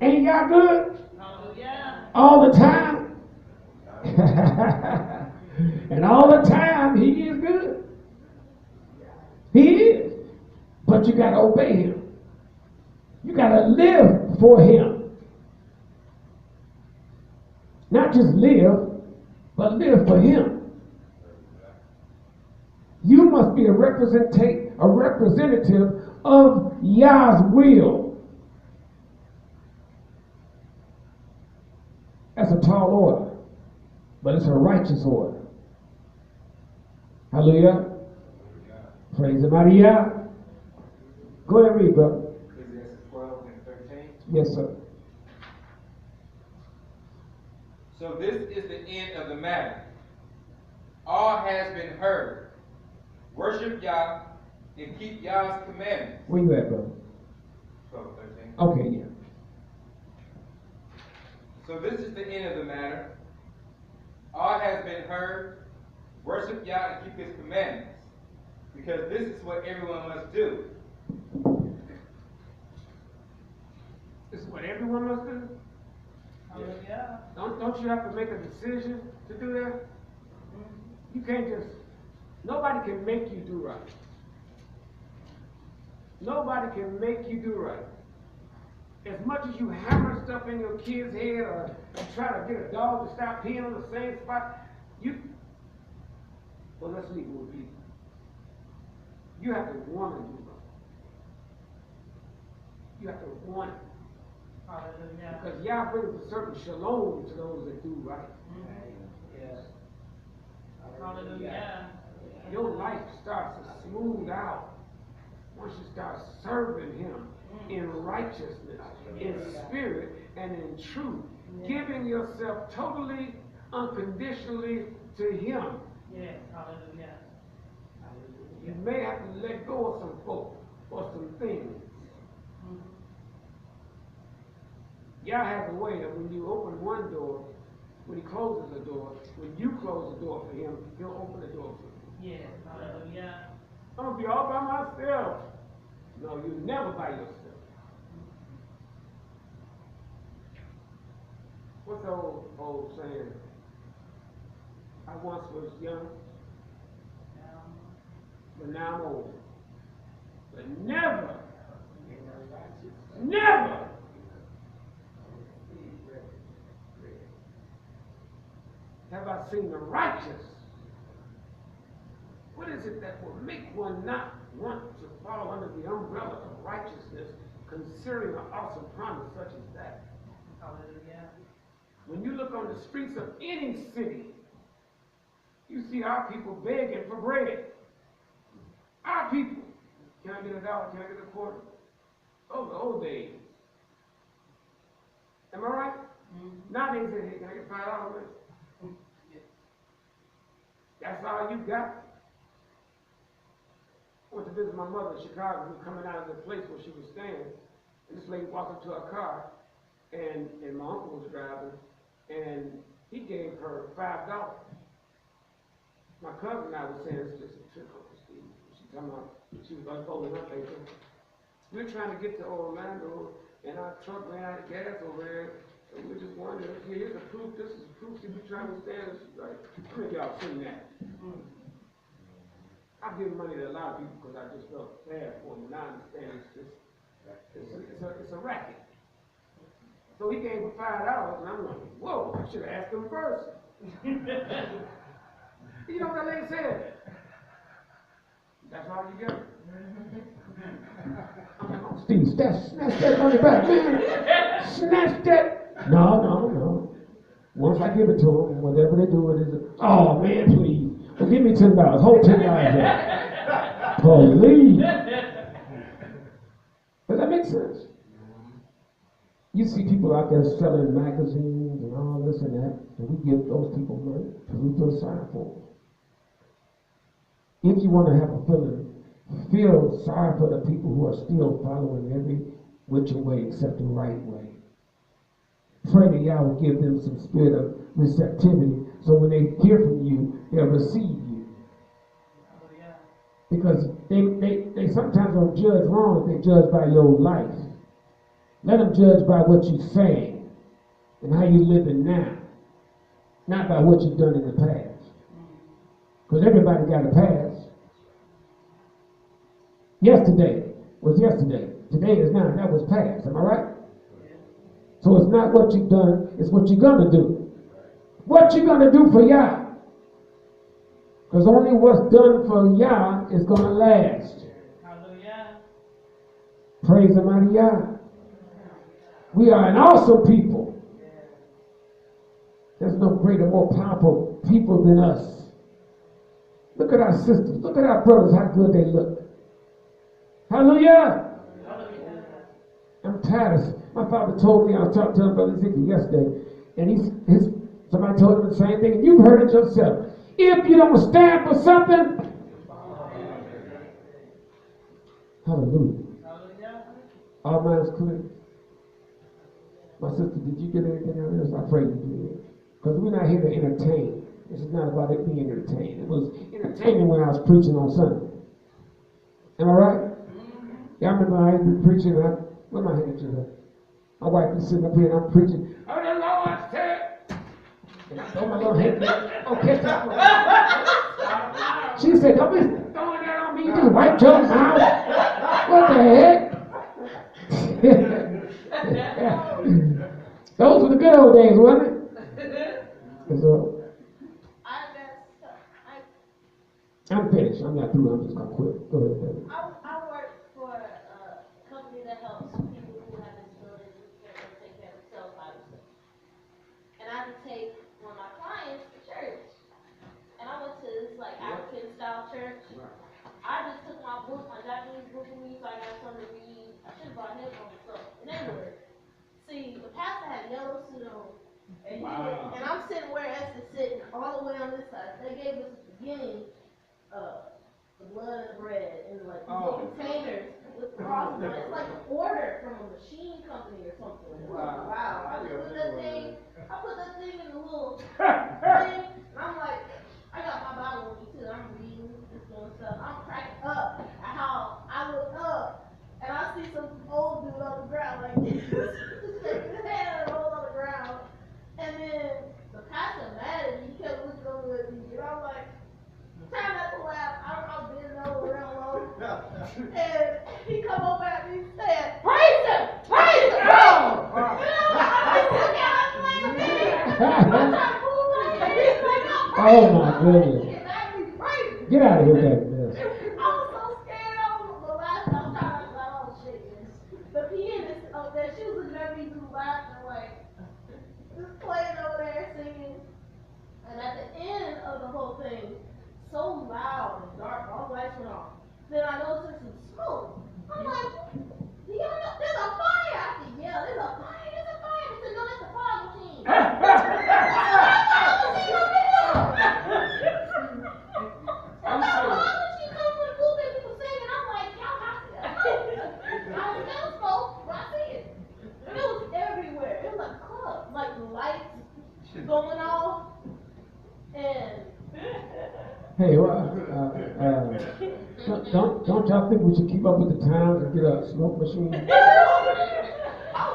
Ain't Yah good? Hallelujah. All the time. And all the time, he is good. He is. But you got to obey him. You got to live for him. Not just live, but live for him. You must be a representative of Yah's will. That's a tall order, but it's a righteous order. Hallelujah. Praise the mighty Yah. Go ahead and read, brother. Ecclesiastes 12 and 13. Yes, sir. So this is the end of the matter. All has been heard. Worship Yah and keep Yah's commandments. Where you at, brother? 12 and 13. Okay, yeah. So this is the end of the matter. All has been heard. Worship Yah and keep his commandments. Because this is what everyone must do. This is what everyone must do? Hallelujah. Don't you have to make a decision to do that? You can't just, nobody can make you do right. Nobody can make you do right. As much as you hammer stuff in your kid's head or try to get a dog to stop peeing on the same spot, well, let's leave with people. You have to want to do right. You have to want it. Hallelujah. Because Yah brings a certain shalom to those that do right. Yes. Hallelujah. Your life starts to smooth out once you start serving him in righteousness, in spirit, and in truth. Giving yourself totally, unconditionally to him. Yes. Hallelujah. You may have to let go of some folk or some things. Yah has a way that when you open one door, when he closes the door, when you close the door for him, he'll open the door for you. Yes. Hallelujah. I'm going to be all by myself. No, you're never by yourself. What's the old saying? I once was young, but now I'm old. But never have I seen the righteous What is it that will make one not want to fall under the umbrella of righteousness, considering an awesome promise such as that? Hallelujah. When you look on the streets of any city, you see our people begging for bread. Our people. Can I get $1? Can I get a quarter? Oh, the old days. Am I right? Mm-hmm. Nowadays, they say, can I get $5? That's all you got. I went to visit my mother in Chicago. We were coming out of the place where she was staying, and this lady walked up to her car, and my uncle was driving, and he gave her $5. My cousin and I was saying, it's just a trick, Uncle Steve. She talking about, she was unfolding her paper. We were trying to get to Orlando, and our truck ran out of gas over there, and we were just wondering, here, here's the proof, this is the proof, see, we trying to stand this, like, how many of y'all seen that? I give money to a lot of people because I just felt bad for them, and I understand it's a racket. So he gave me $5, and I'm like, whoa, I should have asked him first. You know what that lady said? That's all you get. I'm like, oh, Steve, snatch that money back, man. Snatch that. No. Once I give it to them, whatever they do with it, oh, man, please. Well, give me $10. Hold $10 there. Please. Does that make sense? You see people out there selling magazines and all this and that, and we give those people money because we feel sorry for them. If you want to have a feeling, feel sorry for the people who are still following every which way except the right way. Pray that y'all will give them some spirit of receptivity so when they hear from you, they'll receive you. Because they sometimes don't judge wrong if they judge by your life. Let them judge by what you're saying and how you're living now, not by what you've done in the past. Because everybody got a past. Yesterday was yesterday. Today is now. That was past. Am I right? So it's not what you've done, it's what you're going to do. What you're going to do for Yah. Because only what's done for Yah is going to last. Hallelujah. Praise the mighty Yah. We are an awesome people. There's no greater, more powerful people than us. Look at our sisters. Look at our brothers, how good they look. Hallelujah. I'm tired of, my father told me, I was talking to Brother Ezekiel yesterday, and somebody told him the same thing, and you've heard it yourself. If you don't stand for something, hallelujah. All minds clear. My sister, did you get anything out of this? I pray you did. Because we're not here to entertain. This is not about it being entertained. It was entertainment when I was preaching on Sunday. Am I right? Y'all remember I was preaching, where my handkerchief? My wife is sitting up here and I'm preaching. Oh, the Lord said. And I throw my little handkerchief. Oh, catch that one. She said, don't be throwing that on me. You just wipe your mouth. What the heck? Those were the good old days, wasn't it? So, I'm finished. I'm not through. I'm just going to quit. Go ahead, baby. I work for a company that helps people who have disabilities who can't take care of themselves by themselves. And I had to take one of my clients to church. And I went to this like African style church. I just took my book, my Japanese book with me, so I got something to read. I should have brought headphones and stuff. And anyway, see, the pastor had a yellow suit on. And, and I'm sitting where Esther's sitting all the way on this side. They gave us the beginning the blood and the bread in like little containers with crosses. It's like an order from a machine company or something. Wow. I put that thing in the little thing, and I'm like, I got my Bible with me too. I'm reading, just doing stuff. I'm cracking up at how I look up and I see some old dude on the ground like this, shaking his hand and all on the ground. And then the pastor mad at me, he kept looking over at me, and I'm like, trying not to laugh. I'm bending over real low. And he come over at me and said, praise him! Praise him! Oh! I'm looking at him like, I'm trying to pull my head. He's like, no, praise him. Oh my goodness. He's at me, praise him. Get out of here, David. I was so scared of the last time. I was like, oh shit. The pianist up there, she was looking at me through laughing, like, just playing over there singing. And at the end of the whole thing, so loud and dark, all the lights went off. Then I noticed there's some smoke. I'm like, do y'all know there's a fire? I said, yeah, there's a fire, there's a fire. They said, no, that's the fire machine. I'm sorry. Why would she come from the pulpit people singing? I'm like, y'all got to I smell smoke, but I see it. It was everywhere. It was like a club, like lights going off, and Hey, don't y'all think we should keep up with the times and get a smoke machine? I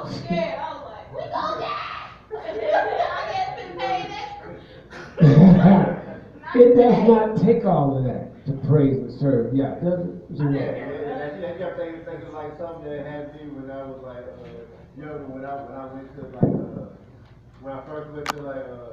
was scared. I was like, we go die. I guess been paid extra. It does not take all of that to praise and serve. Yeah, does it? I kept thinking like something that happened to me when I was like younger. When I went to like when I first went to like